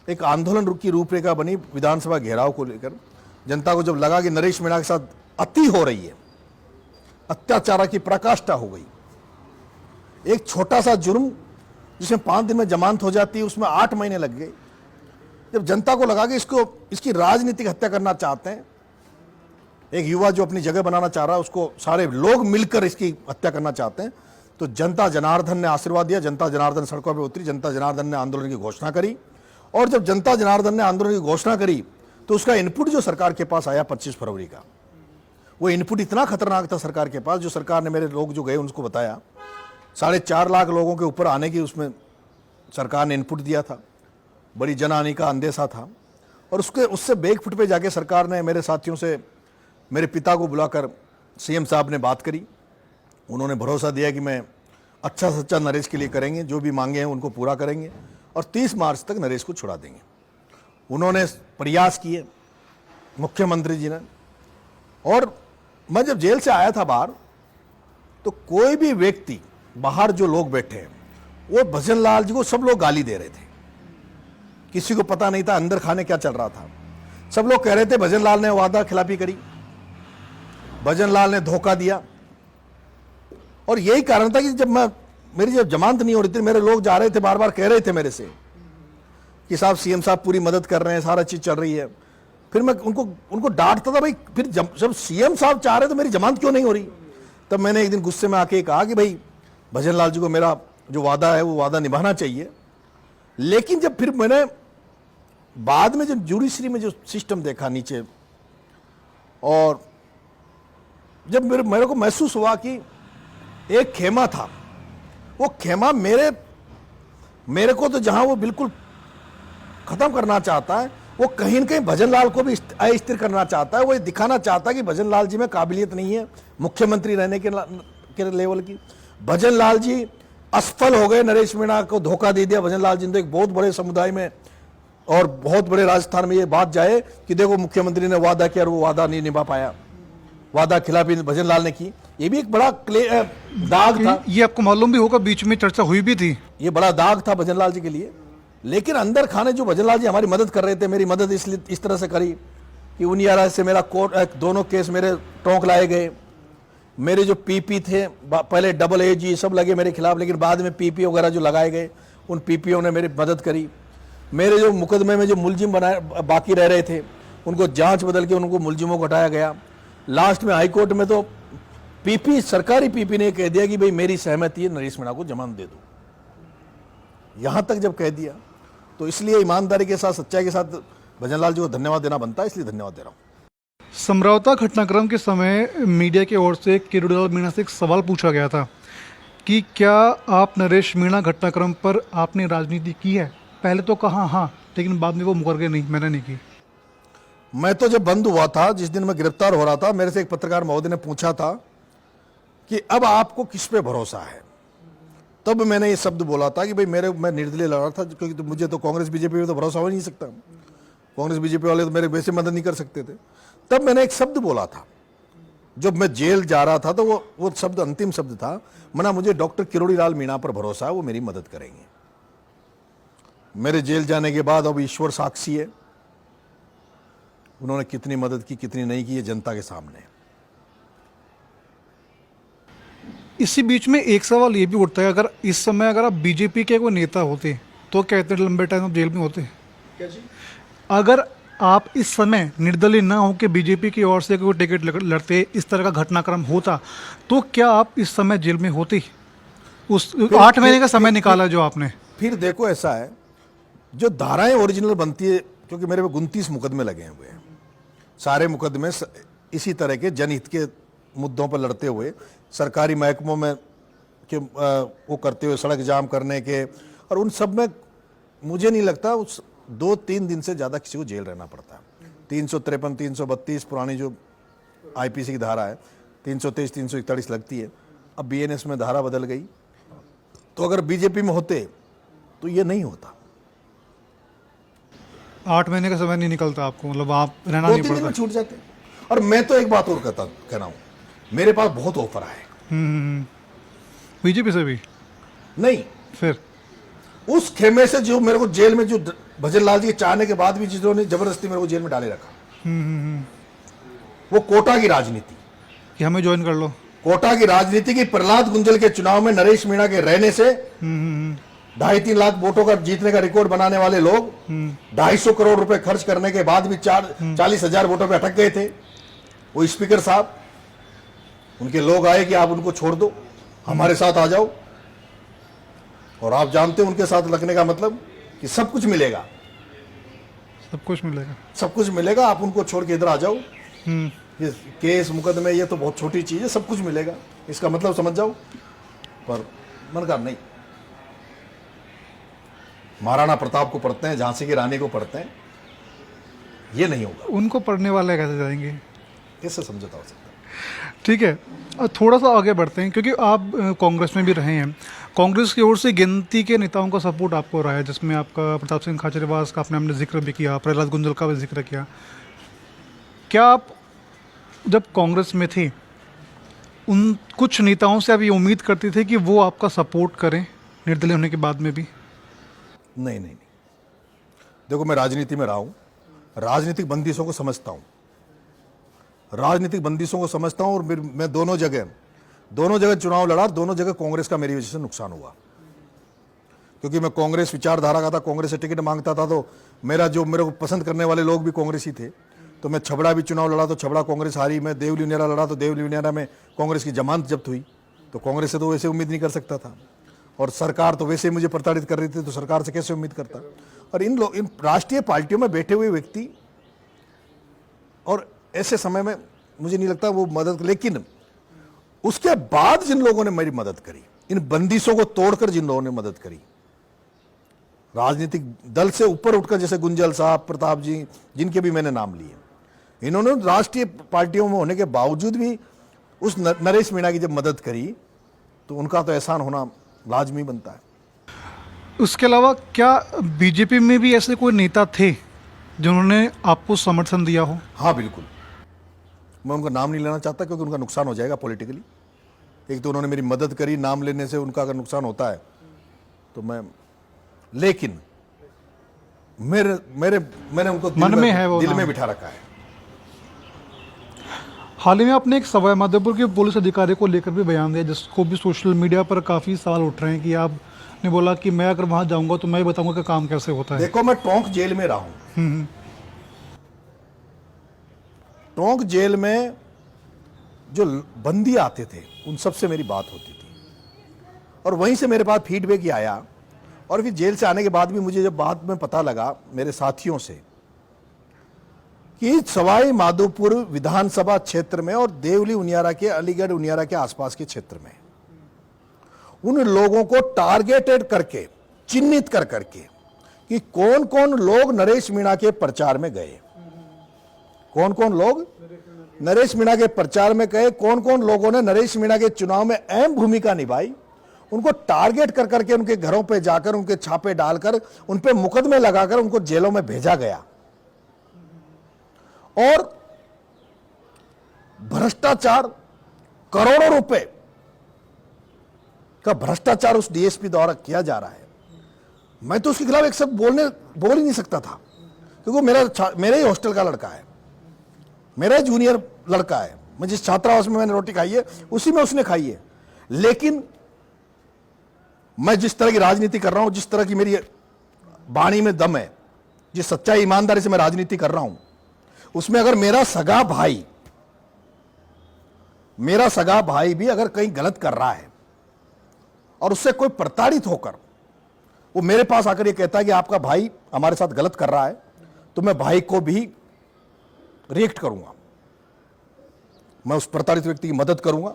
एक आंदोलन की रूपरेखा बनी विधानसभा घेराव को लेकर। जनता को जब लगा कि नरेश मीणा के साथ अति हो रही है, अत्याचार की पराकाष्ठा हो गई, एक छोटा सा जुर्म जिसमें 5 दिन में जमानत हो जाती है उसमें 8 महीने लग गए। जब जनता को लगा कि इसकी राजनीतिक हत्या करना चाहते हैं, एक युवा जो अपनी जगह बनाना चाह रहा है उसको सारे लोग मिलकर इसकी हत्या करना चाहते हैं, तो जनता जनार्दन ने आशीर्वाद दिया। जनता जनार्दन सड़कों पर उतरी, जनता जनार्दन ने आंदोलन की घोषणा करी। और जब जनता जनार्दन ने आंदोलन की घोषणा करी तो उसका इनपुट जो सरकार के पास आया 25 फरवरी का, वो इनपुट इतना खतरनाक था सरकार के पास, जो सरकार ने, मेरे लोग जो गए उनको बताया, 4.5 लाख लोगों के ऊपर आने की उसमें सरकार ने इनपुट दिया था, बड़ी जनहानि का अंदेशा था। और उससे बैकफुट पे जाके सरकार ने मेरे साथियों से, मेरे पिता को बुलाकर सीएम साहब ने बात करी। उन्होंने भरोसा दिया कि मैं अच्छा सच्चा नरेश के लिए करेंगे, जो भी मांगे हैं उनको पूरा करेंगे और 30 मार्च तक नरेश को छुड़ा देंगे। उन्होंने प्रयास किए मुख्यमंत्री जी ने। और मैं जब जेल से आया था बाहर, तो कोई भी व्यक्ति, बाहर जो लोग बैठे हैं, वो भजन लाल जी को सब लोग गाली दे रहे थे। किसी को पता नहीं था अंदर खाने क्या चल रहा था। सब लोग कह रहे थे भजन लाल ने वादा खिलाफी करी, भजन लाल ने धोखा दिया। और यही कारण था कि मेरी जब जमानत नहीं हो रही थी, मेरे लोग जा रहे थे, बार बार कह रहे थे मेरे से कि साहब सीएम साहब पूरी मदद कर रहे हैं, सारा चीज चल रही है। फिर मैं उनको डांटता था, भाई फिर जब सीएम साहब चाह रहे तो मेरी जमानत क्यों नहीं हो रही। तब मैंने एक दिन गुस्से में आके कहा कि भाई भजन लाल जी को मेरा जो वादा है वो वादा निभाना चाहिए। लेकिन जब फिर मैंने बाद में जब जुडिशरी में जो सिस्टम देखा नीचे, और जब मेरे को महसूस हुआ कि एक खेमा था, वो खेमा मेरे को तो जहां वो बिल्कुल खत्म करना चाहता है, वो कहीं न कहीं भजन लाल को भी अस्थिर करना चाहता है। वो ये दिखाना चाहता है कि भजन लाल जी में काबिलियत नहीं है मुख्यमंत्री रहने के लेवल की। भजन लाल जी असफल हो गए, नरेश मीणा को धोखा दे दिया भजन लाल जी ने। तो एक बहुत बड़े समुदाय में और बहुत बड़े राजस्थान में ये बात जाए कि देखो मुख्यमंत्री ने वादा किया और वो वादा नहीं निभा पाया, वादा खिलाफी भजन लाल ने की। ये भी एक बड़ा दाग था। ये आपको मालूम भी होगा, बीच में चर्चा हुई भी थी। ये बड़ा दाग था भजन लाल जी के लिए। लेकिन अंदर खाने जो भजन लाल जी हमारी मदद कर रहे थे, मेरी मदद इसलिए इस तरह से करी कि उनियारा से मेरा कोर्ट, दोनों केस मेरे टोंक लाए गए। मेरे जो पीपी थे, पहले डबल एजी सब लगे मेरे खिलाफ, लेकिन बाद में पीपी वगैरह जो लगाए गए, उन पीपीओ ने मेरी मदद करी। मेरे जो मुकदमे में जो मुलजिम बनाए बाकी रह रहे थे, उनको जांच बदल के उनको मुलजिमों को हटाया गया। लास्ट में हाईकोर्ट में तो पीपी, सरकारी पीपी ने कह दिया कि भाई मेरी सहमति है, नरेश मीणा को जमानत दे दो। यहां तक जब कह दिया, तो इसलिए ईमानदारी के साथ, सच्चाई के साथ भजन लाल जी को धन्यवाद देना बनता है, इसलिए धन्यवाद दे रहा हूं। समरावता घटनाक्रम के समय मीडिया की ओर से किरोड़ीलाल मीणा से एक सवाल पूछा गया था कि क्या आप नरेश मीणा घटनाक्रम पर आपने राजनीति की है। पहले तो कहा हाँ, लेकिन बाद में वो मुकर गए, नहीं मैंने नहीं की। मैं तो जब बंद हुआ था, जिस दिन मैं गिरफ्तार हो रहा था, मेरे से एक पत्रकार महोदय ने पूछा था कि अब आपको किस पे भरोसा है। तब मैंने ये शब्द बोला था कि भाई मैं निर्दलीय लड़ रहा था, क्योंकि तो मुझे तो कांग्रेस बीजेपी में तो भरोसा हो नहीं सकता। कांग्रेस बीजेपी वाले तो मेरे वैसे मदद नहीं कर सकते थे। तब मैंने एक शब्द बोला था, जब मैं जेल जा रहा था, तो वो शब्द अंतिम शब्द था, मना मुझे डॉक्टर किरोड़ीलाल मीणा पर भरोसा है, वो मेरी मदद करेंगे। मेरे जेल जाने के बाद अब ईश्वर साक्षी है, उन्होंने कितनी मदद की कितनी नहीं की, ये जनता के सामने। इसी बीच में एक सवाल ये भी उठता है, अगर इस समय अगर आप बीजेपी के कोई नेता होते तो क्या इतने लंबे टाइम जेल में होते। क्या जी? अगर आप इस समय निर्दलीय ना हो के बीजेपी की ओर से कोई टिकट लड़ते, इस तरह का घटनाक्रम होता, तो क्या आप इस समय जेल में होते। उस 8 महीने का समय निकाला जो आपने। फिर देखो, ऐसा है, जो धाराएं ओरिजिनल बनती है, क्योंकि मेरे पे 29 मुकदमे लगे हुए हैं, सारे मुकदमे इसी तरह के जनहित के मुद्दों पर लड़ते हुए, सरकारी महकमों में के वो करते हुए, सड़क जाम करने के, और उन सब में मुझे नहीं लगता उस 2-3 दिन से ज़्यादा किसी को जेल रहना पड़ता है। 353, 332 पुरानी जो आईपीसी की धारा है, 323, 341 लगती है। अब बीएनएस में धारा बदल गई, तो अगर बीजेपी में होते तो ये नहीं होता। 8 महीने का समय नहीं निकलता आपको, मतलब आप रहना 2-3 नहीं दिन में पड़ता। छूट जाते हैं। और मैं तो एक बात और कह रहा हूं, मेरे पास बहुत ऑफर आए। बीजेपी से भी नहीं, फिर उस खेमे से जो मेरे को जेल में, जो भजन लाल जी के चाहने के बाद भी जिन्होंने जबरदस्ती मेरे को जेल में डाले रखा, वो कोटा की राजनीति, कि हमें ज्वाइन कर लो। कोटा की राजनीति की प्रहलाद गुंजल के चुनाव में नरेश मीणा के रहने से 2.5-3 लाख वोटों का जीतने का रिकॉर्ड बनाने वाले लोग 250 करोड़ रुपए खर्च करने के बाद भी 40,000 वोटों पे अटक गए थे। वो स्पीकर साहब, उनके लोग आए कि आप उनको छोड़ दो, हमारे साथ आ जाओ। और आप जानते हैं उनके साथ लगने का मतलब कि सब कुछ मिलेगा, सब कुछ मिलेगा। सब कुछ मिलेगा, आप उनको छोड़ के इधर आ जाओ। ये केस मुकदमे ये तो बहुत छोटी चीज है, सब कुछ मिलेगा, इसका मतलब समझ जाओ। पर मन का नहीं, महाराणा प्रताप को पढ़ते हैं, झांसी की रानी को पढ़ते हैं, ये नहीं होगा। उनको पढ़ने वाले कैसे जाएंगे? कैसे समझौता हो सकता है? ठीक है, थोड़ा सा आगे बढ़ते हैं, क्योंकि आप कांग्रेस में भी रहे हैं। कांग्रेस की ओर से गिनती के नेताओं का सपोर्ट आपको रहा है, जिसमें आपका प्रताप सिंह खाचरियावास का आपने जिक्र भी किया, प्रहलाद गुंजल का भी जिक्र किया। क्या आप जब कांग्रेस में थे, उन कुछ नेताओं से आप ये उम्मीद करते थे कि वो आपका सपोर्ट करें निर्दलीय होने के बाद में भी? नहीं नहीं नहीं, देखो मैं राजनीति में रहा हूं, राजनीतिक बंदिशों को समझता हूं, राजनीतिक बंदिशों को समझता हूं। और मैं दोनों जगह चुनाव लड़ा, दोनों जगह कांग्रेस का मेरी वजह से नुकसान हुआ, क्योंकि मैं कांग्रेस विचारधारा का था, कांग्रेस से टिकट मांगता था, तो मेरे को पसंद करने वाले लोग भी कांग्रेस ही थे। तो मैं छबड़ा भी चुनाव लड़ा तो छबड़ा कांग्रेस हारी, मैं देवली उनियारा लड़ा तो देवली उनियारा में कांग्रेस की जमानत जब्त हुई। तो कांग्रेस से तो वैसे उम्मीद नहीं कर सकता था, और सरकार तो वैसे ही मुझे प्रताड़ित कर रही थी, तो सरकार से कैसे उम्मीद करता। और इन राष्ट्रीय पार्टियों में बैठे हुए व्यक्ति, और ऐसे समय में मुझे नहीं लगता वो मदद, लेकिन उसके बाद जिन लोगों ने मेरी मदद करी, इन बंदिशों को तोड़कर जिन लोगों ने मदद करी, राजनीतिक दल से ऊपर उठकर, जैसे गुंजल साहब, प्रताप जी, जिनके भी मैंने नाम लिए, इन्होंने राष्ट्रीय पार्टियों में होने के बावजूद भी उस नरेश मीणा की जब मदद करी, तो उनका तो एहसान होना लाजमी बनता है। उसके अलावा क्या बीजेपी में भी ऐसे कोई नेता थे जिन्होंने आपको समर्थन दिया हो? हाँ बिल्कुल, मैं उनका नाम नहीं लेना चाहता क्योंकि उनका नुकसान हो जाएगा पॉलिटिकली। एक तो उन्होंने मेरी मदद करी, नाम लेने से उनका अगर नुकसान होता है तो मैं, लेकिन मैंने उनको दिल में बिठा रखा है। हाल ही में आपने एक सवाई माधोपुर के पुलिस अधिकारी को लेकर भी बयान दिया, जिसको भी सोशल मीडिया पर काफ़ी सवाल उठ रहे हैं कि आपने बोला कि मैं अगर वहाँ जाऊँगा तो मैं बताऊँगा कि काम कैसे होता है। देखो, मैं टोंक जेल में रहा हूँ, टोंक जेल में जो बंदी आते थे उन सबसे मेरी बात होती थी, और वहीं से मेरे पास फीडबैक ही आया। और फिर जेल से आने के बाद भी मुझे जब बाद में पता लगा मेरे साथियों से कि सवाई माधोपुर विधानसभा क्षेत्र में और देवली उनियारा के, अलीगढ़ उनियारा के आसपास के क्षेत्र में उन लोगों को टारगेटेड करके, चिन्हित कर करके कि कौन कौन लोग नरेश मीणा के प्रचार में गए, कौन कौन लोग नरेश मीणा के प्रचार में गए, कौन कौन लोगों ने नरेश मीणा के चुनाव में अहम भूमिका निभाई, उनको टारगेट कर करके उनके घरों पे जाकर उनके छापे डालकर उन पे मुकदमे लगाकर उनको जेलों में भेजा गया। और भ्रष्टाचार, करोड़ों रुपए का भ्रष्टाचार उस डीएसपी द्वारा किया जा रहा है। मैं तो उसके खिलाफ एक शब्द बोल ही नहीं सकता था, क्योंकि मेरे ही हॉस्टल का लड़का है, मेरा जूनियर लड़का है। मैं जिस छात्रावास में मैंने रोटी खाई है उसी में उसने खाई है। लेकिन मैं जिस तरह की राजनीति कर रहा हूं, जिस तरह की मेरी वाणी में दम है, जिस सच्चाई ईमानदारी से मैं राजनीति कर रहा हूं, उसमें अगर मेरा सगा भाई भी अगर कहीं गलत कर रहा है और उससे कोई प्रताड़ित होकर वो मेरे पास आकर ये कहता है कि आपका भाई हमारे साथ गलत कर रहा है, तो मैं भाई को भी रिएक्ट करूंगा, मैं उस प्रताड़ित व्यक्ति की मदद करूंगा।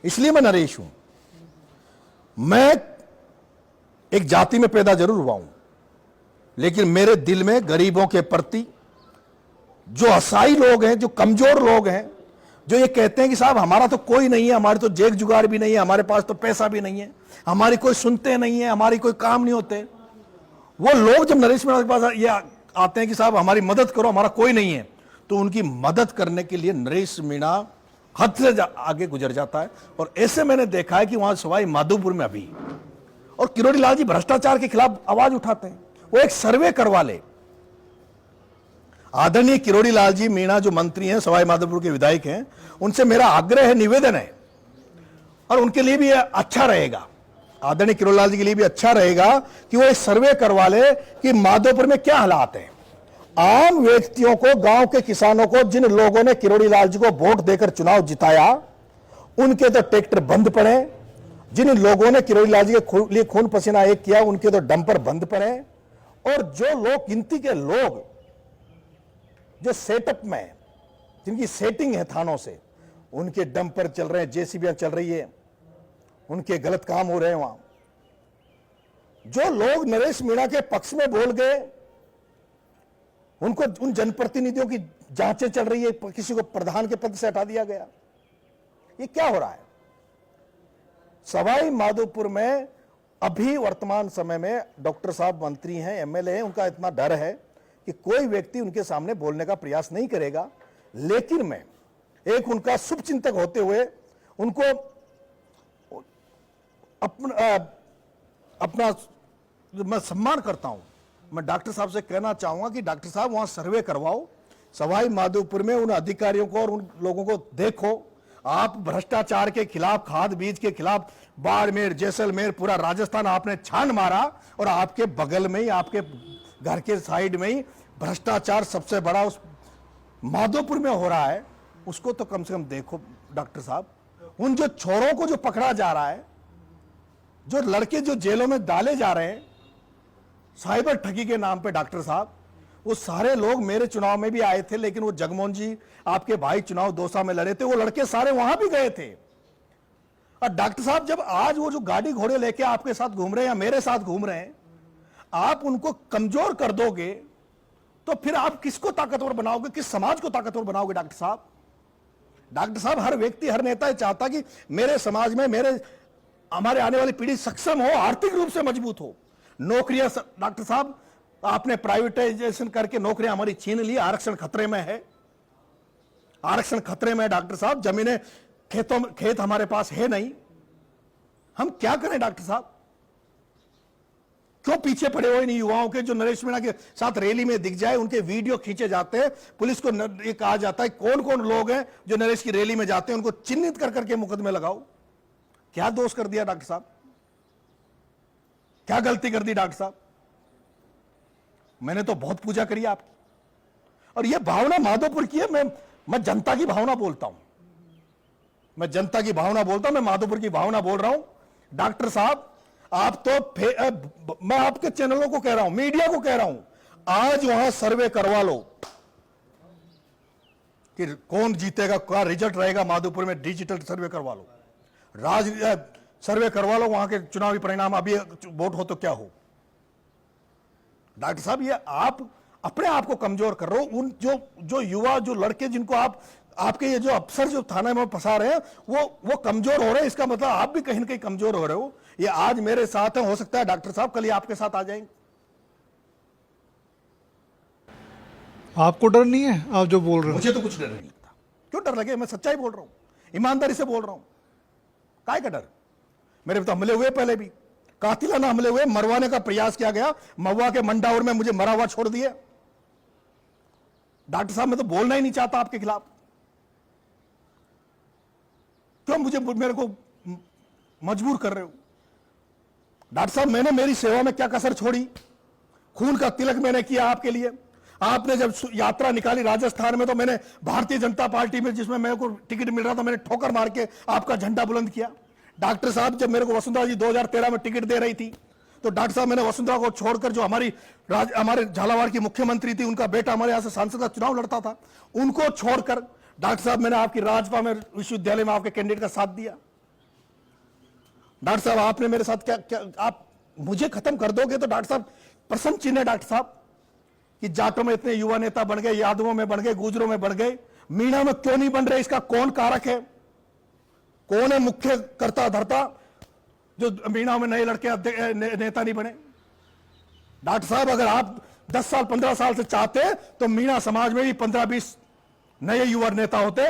इसलिए मैं नरेश हूं। मैं एक जाति में पैदा जरूर हुआ हूं, लेकिन मेरे दिल में गरीबों के प्रति, जो असहाय लोग हैं, जो कमजोर लोग हैं, जो ये कहते हैं कि साहब हमारा तो कोई नहीं है, हमारी तो जेब जुगाड़ भी नहीं है, हमारे पास तो पैसा भी नहीं है, हमारी कोई सुनते नहीं है, हमारी कोई काम नहीं होते, वो लोग जब नरेश मीणा के पास ये आते हैं कि साहब हमारी मदद करो, हमारा कोई नहीं है, तो उनकी मदद करने के लिए नरेश मीणा हद से आगे गुजर जाता है। और ऐसे मैंने देखा है कि वहां सवाई माधोपुर में अभी, और किरोड़ी लाल जी भ्रष्टाचार के खिलाफ आवाज उठाते हैं, वो एक सर्वे करवा ले। आदरणीय किरोड़ी लाल जी मीणा जो मंत्री हैं, सवाई माधोपुर के विधायक हैं, उनसे मेरा आग्रह है, निवेदन है, और उनके लिए भी अच्छा रहेगा, आदरणीय किरोड़ी लाल जी के लिए भी अच्छा रहेगा कि वो एक सर्वे करवा ले कि माधोपुर में क्या हालात है। आम व्यक्तियों को, गांव के किसानों को, जिन लोगों ने किरोड़ी लाल जी को वोट देकर चुनाव जिताया, उनके तो ट्रैक्टर बंद पड़े, जिन लोगों ने किरोड़ी लाल जी के लिए खून पसीना एक किया, उनके तो डंपर बंद पड़े, और जो लोग, गिनती के लोग जो सेटअप में, जिनकी सेटिंग है थानों से, उनके डंपर चल रहे हैं, जेसीबीयां चल रही है, उनके गलत काम हो रहे हैं वहां। जो लोग नरेश मीणा के पक्ष में बोल गए, उनको, उन जनप्रतिनिधियों की जांचें चल रही है, किसी को प्रधान के पद से हटा दिया गया। ये क्या हो रहा है सवाई माधोपुर में? अभी वर्तमान समय में डॉक्टर साहब मंत्री हैं, एमएलए हैं, उनका इतना डर है कि कोई व्यक्ति उनके सामने बोलने का प्रयास नहीं करेगा। लेकिन मैं एक उनका शुभचिंतक होते हुए उनको अपना मैं सम्मान करता हूं। मैं डॉक्टर साहब से कहना चाहूंगा कि डॉक्टर साहब वहां सर्वे करवाओ, सवाई माधोपुर में उन अधिकारियों को और उन लोगों को देखो। आप भ्रष्टाचार के खिलाफ, खाद बीज के खिलाफ बाड़मेर, जैसलमेर, पूरा राजस्थान आपने छान मारा, और आपके बगल में ही, आपके घर के साइड में ही भ्रष्टाचार सबसे बड़ा उस माधोपुर में हो रहा है। उसको तो कम से कम देखो डॉक्टर साहब। उन जो छोरों को जो पकड़ा जा रहा है, जो लड़के जो जेलों में डाले जा रहे हैं साइबर ठगी के नाम पे, डॉक्टर साहब, वो सारे लोग मेरे चुनाव में भी आए थे, लेकिन वो जगमोहन जी आपके भाई चुनाव दौसा में लड़े थे, वो लड़के सारे वहां भी गए थे। और डॉक्टर साहब, जब आज वो जो गाड़ी घोड़े लेके आपके साथ घूम रहे हैं या मेरे साथ घूम रहे हैं, आप उनको कमजोर कर दोगे, तो फिर आप किसको ताकतवर बनाओगे, किस समाज को ताकतवर बनाओगे? डॉक्टर साहब, डॉक्टर साहब, हर व्यक्ति, हर नेता चाहता कि मेरे समाज में, हमारे आने वाली पीढ़ी सक्षम हो, आर्थिक रूप से मजबूत हो। नौकरियां, डॉक्टर साहब, आपने प्राइवेटाइजेशन करके नौकरियां हमारी छीन ली, आरक्षण खतरे में है, आरक्षण खतरे में है डॉक्टर साहब। जमीनें, खेत हमारे पास है नहीं, हम क्या करें डॉक्टर साहब? क्यों पीछे पड़े हुए इन युवाओं के, जो नरेश मीणा के साथ रैली में दिख जाए, उनके वीडियो खींचे जाते हैं, पुलिस को ये कहा जाता है कौन कौन लोग हैं जो नरेश की रैली में जाते हैं, उनको चिन्हित कर करके मुकदमे लगाओ। क्या दोष कर दिया डॉक्टर साहब? क्या गलती कर दी डॉक्टर साहब? मैंने तो बहुत पूजा करी आपकी, और यह भावना माधोपुर की है। मैं जनता की भावना बोलता हूं, मैं जनता की भावना बोलता हूं, मैं माधोपुर की भावना बोल रहा हूं। डॉक्टर साहब, आप तो, मैं आपके चैनलों को कह रहा हूं, मीडिया को कह रहा हूं, आज वहां सर्वे करवा लो कि कौन जीतेगा, क्या रिजल्ट रहेगा माधोपुर में। डिजिटल सर्वे करवा लो, सर्वे करवा लो, वहां के चुनावी परिणाम, अभी वोट हो तो क्या हो। डॉक्टर साहब, ये आप अपने आप को कमजोर कर रहे हो। उन जो युवा, जो लड़के, जिनको आपके ये जो अफसर जो थाने में फंसा रहे हैं, वो कमजोर हो रहे हैं। इसका मतलब आप भी कहीं ना कहीं कमजोर हो रहे हो। ये आज मेरे साथ है, हो सकता है डॉक्टर साहब कल ये आपके साथ आ जाएंगे। आपको डर नहीं है, आप जो बोल रहे हो? मुझे तो कुछ डर नहीं लगता। क्यों डर लगे? मैं सच्चाई बोल रहा हूं, ईमानदारी से बोल रहा हूं। काय का डर? मेरे तो हमले हुए, पहले भी कातिलाना हमले हुए, मरवाने का प्रयास किया गया। महुआ के मंडाउर में मुझे मरा हुआ छोड़ दिया। डॉक्टर साहब, मैं तो बोलना ही नहीं चाहता आपके खिलाफ। क्यों मेरे को मजबूर कर रहे हो? डॉक्टर साहब, मैंने मेरी सेवा में क्या कसर छोड़ी? खून का तिलक मैंने किया आपके लिए। आपने जब यात्रा निकाली राजस्थान में, तो मैंने भारतीय जनता पार्टी में, जिसमें मेरे को टिकट मिल रहा था, मैंने ठोकर मार के आपका झंडा बुलंद किया। डॉक्टर साहब, जब मेरे को वसुंधरा जी 2013 में टिकट दे रही थी, तो डॉक्टर साहब, मैंने वसुंधरा को छोड़कर, जो हमारे झालावाड़ की मुख्यमंत्री थी, उनका बेटा हमारे यहां से सांसद का चुनाव लड़ता था, उनको छोड़कर डॉक्टर साहब मैंने आपकी राजपा में विश्वविद्यालय में आपके कैंडिडेट का साथ दिया। डॉक्टर साहब, आपने मेरे साथ क्या आप मुझे खत्म कर दोगे तो डॉक्टर साहब प्रसन्न चिन्ह है डॉक्टर साहब कि जाटों में इतने युवा नेता बन गए, यादवों में बन गए, गुजरों में बन गए, मीणा में क्यों नहीं बन रहे? इसका कौन कारक है? कौन है मुख्य करता धरता जो मीणा में नए लड़के नेता नहीं बने? डॉक्टर साहब, अगर आप 10 साल 15 साल से चाहते तो मीणा समाज में भी 15-20 नए युवा नेता होते।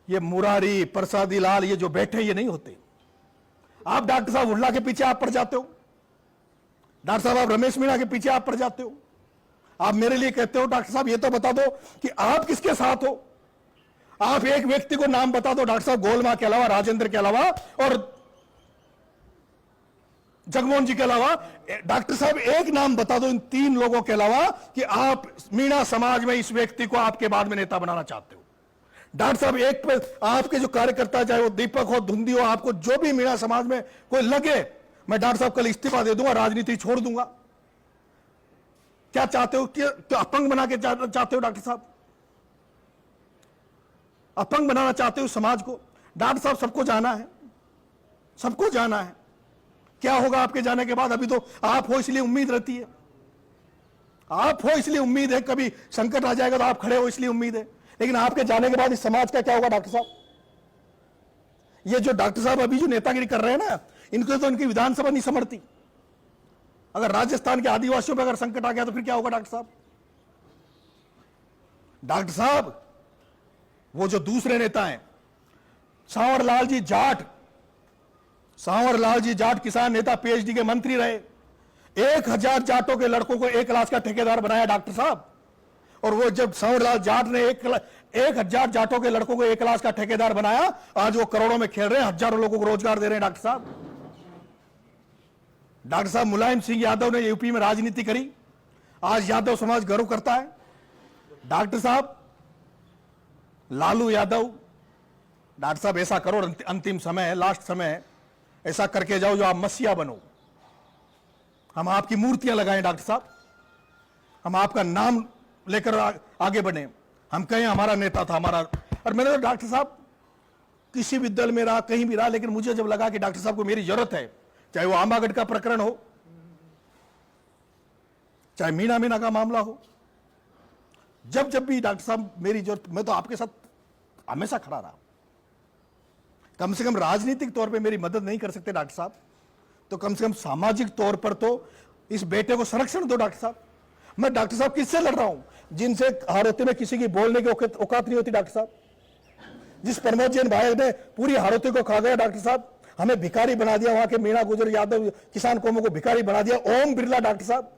ये मुरारी प्रसादी लाल ये जो बैठे ये नहीं होते। आप डॉक्टर साहब उल्ला के पीछे आप पड़ जाते हो, डॉक्टर साहब आप रमेश मीणा के पीछे आप पड़ जाते हो। आप मेरे लिए कहते हो डॉक्टर साहब ये तो बता दो कि आप किसके साथ हो। आप एक व्यक्ति को नाम बता दो डॉक्टर साहब, गोलमा के अलावा, राजेंद्र के अलावा और जगमोहन जी के अलावा, डॉक्टर साहब एक नाम बता दो इन 3 लोगों के अलावा कि आप मीणा समाज में इस व्यक्ति को आपके बाद में नेता बनाना चाहते हो। डॉक्टर साहब एक पे आपके जो कार्यकर्ता, चाहे वो दीपक हो, धुंधी हो, आपको जो भी मीणा समाज में कोई लगे, मैं डॉक्टर साहब कल इस्तीफा दे दूंगा, राजनीति छोड़ दूंगा। क्या चाहते हो कि अपंग बना के चाहते हो डॉक्टर साहब? अपंग बनाना चाहते हो समाज को? डॉक्टर साहब सबको जाना है, सबको जाना है। क्या होगा आपके जाने के बाद? अभी तो आप हो इसलिए उम्मीद रहती है, आप हो इसलिए उम्मीद है, कभी संकट आ जाएगा तो आप खड़े हो इसलिए उम्मीद है। लेकिन आपके जाने के बाद इस समाज का क्या होगा डॉक्टर साहब? ये जो डॉक्टर साहब अभी जो नेतागिरी कर रहे हैं ना, इनको तो इनकी विधानसभा नहीं समझती। अगर राजस्थान के आदिवासियों पर अगर संकट आ गया तो फिर क्या होगा डॉक्टर साहब? डॉक्टर साहब वो जो दूसरे नेता हैं, सांवरलाल जी जाट, सांवरलाल जी जाट किसान नेता, पीएचडी के मंत्री रहे, 1000 जाटों के लड़कों को 1 क्लास का ठेकेदार बनाया डॉक्टर साहब। और वो जब सांवरलाल जाट ने 1000 जाटों के लड़कों को 1 क्लास का ठेकेदार बनाया, आज वो करोड़ों में खेल रहे हैं, हजारों लोगों को रोजगार दे रहे हैं डॉक्टर साहब। डॉक्टर साहब मुलायम सिंह यादव ने यूपी में राजनीति करी, आज यादव समाज गर्व करता है। डॉक्टर साहब लालू यादव, डॉक्टर साहब ऐसा करो, अंतिम समय है, लास्ट समय है, ऐसा करके जाओ जो आप मसीहा बनो। हम आपकी मूर्तियां लगाएं डॉक्टर साहब, हम आपका नाम लेकर आगे बढ़े, हम कहें हमारा नेता था हमारा। और मैंने तो डॉक्टर साहब किसी भी दल में रहा, कहीं भी रहा, लेकिन मुझे जब लगा कि डॉक्टर साहब को मेरी जरूरत है, चाहे वो आंबागढ़ का प्रकरण हो, चाहे मीणा का मामला हो, जब जब भी डॉक्टर साहब मेरी जरूरत, मैं तो आपके साथ हमेशा खड़ा रहा। कम से कम राजनीतिक तौर पे मेरी मदद नहीं कर सकते डॉक्टर साहब, तो कम से कम सामाजिक तौर पर तो इस बेटे को संरक्षण दो डॉक्टर साहब। मैं डॉक्टर साहब किससे लड़ रहा हूं? जिनसे हारोती में किसी की बोलने की औकात नहीं होती डॉक्टर साहब। जिस प्रमोद जैन भाई ने पूरी हारोती को खा गया डॉक्टर साहब, हमें भिखारी बना दिया, वहां के मीणा गुजर यादव किसान कौमों को भिखारी बना दिया। ओम बिरला डॉक्टर साहब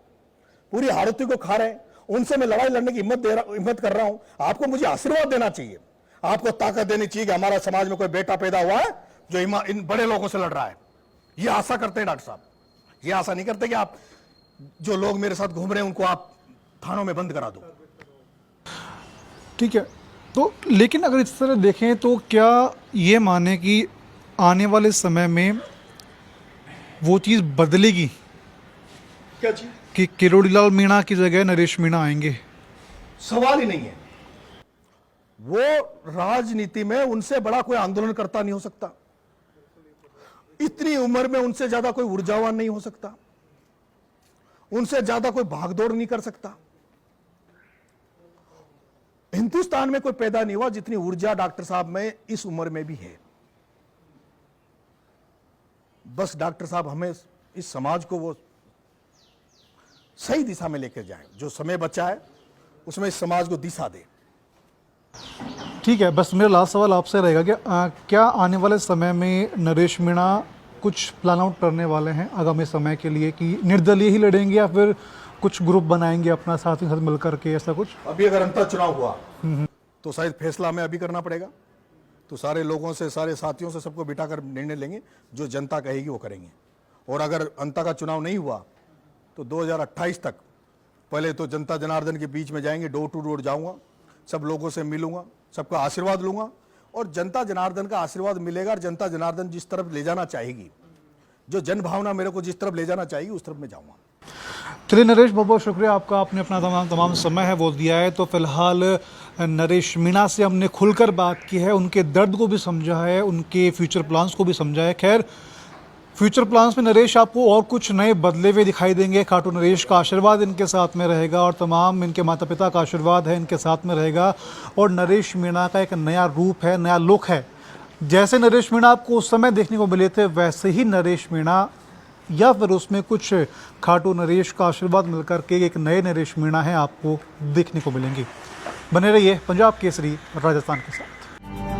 पूरी हारोती को खा रहे हैं, उनसे मैं लड़ाई लड़ने की हिम्मत कर रहा हूं। आपको मुझे आशीर्वाद देना चाहिए, आपको ताकत देनी चाहिए कि हमारा समाज में कोई बेटा पैदा हुआ है जो इन बड़े लोगों से लड़ रहा है। ये आशा करते हैं डॉक्टर साहब, ये आशा नहीं करते कि आप जो लोग मेरे साथ घूम रहे हैं उनको आप थानों में बंद करा दो। ठीक है, तो लेकिन अगर इस तरह देखें तो क्या ये माने कि आने वाले समय में वो चीज़ बदलेगी? क्या चीज? कि किरोड़ीलाल मीणा की जगह नरेश मीणा आएंगे? सवाल ही नहीं है। वो राजनीति में उनसे बड़ा कोई आंदोलन करता नहीं हो सकता, इतनी उम्र में उनसे ज्यादा कोई ऊर्जावान नहीं हो सकता, उनसे ज्यादा कोई भागदौड़ नहीं कर सकता। हिंदुस्तान में कोई पैदा नहीं हुआ जितनी ऊर्जा डॉक्टर साहब में इस उम्र में भी है। बस डॉक्टर साहब हमें इस समाज को वो सही दिशा में लेकर जाए, जो समय बचा है उसमें इस समाज को दिशा दे। ठीक है, बस मेरा लास्ट सवाल आपसे रहेगा कि क्या आने वाले समय में नरेश मीणा कुछ प्लान आउट करने वाले हैं आगामी समय के लिए कि निर्दलीय ही लड़ेंगे या फिर कुछ ग्रुप बनाएंगे अपना साथी साथ मिलकर के, ऐसा कुछ? अभी अगर अंतर चुनाव हुआ तो शायद फैसला हमें अभी करना पड़ेगा, तो सारे लोगों से, सारे साथियों से सबको बिठाकर निर्णय लेंगे, जो जनता कहेगी वो करेंगे। और अगर अंतर का चुनाव नहीं हुआ तो 2028 तक पहले तो जनता जनार्दन के बीच में जाएंगे, डोर टू डोर जाऊंगा, सब लोगों से मिलूंगा, सबका आशीर्वाद लूंगा, और जनता जनार्दन का आशीर्वाद मिलेगा और जनता जनार्दन जिस तरफ ले जाना चाहेगी, जो जन भावना मेरे को जिस तरफ ले जाना चाहिए उस तरफ मैं जाऊंगा। चलिए नरेश, बहुत बहुत शुक्रिया आपका, आपने अपना तमाम समय है वो दिया है। तो फिलहाल नरेश मीणा से हमने खुलकर बात की है, उनके दर्द को भी समझा है, उनके फ्यूचर प्लान्स को भी समझा है। खैर, फ्यूचर प्लान्स में नरेश आपको और कुछ नए बदले हुए दिखाई देंगे। खाटू नरेश का आशीर्वाद इनके साथ में रहेगा और तमाम इनके माता पिता का आशीर्वाद है इनके साथ में रहेगा। और नरेश मीणा का एक नया रूप है, नया लुक है। जैसे नरेश मीणा आपको उस समय देखने को मिले थे, वैसे ही नरेश मीणा या फिर उसमें कुछ खाटू नरेश का आशीर्वाद मिलकर के एक नए नरेश मीणा है आपको देखने को मिलेंगे। बने रहिए पंजाब केसरी राजस्थान के साथ।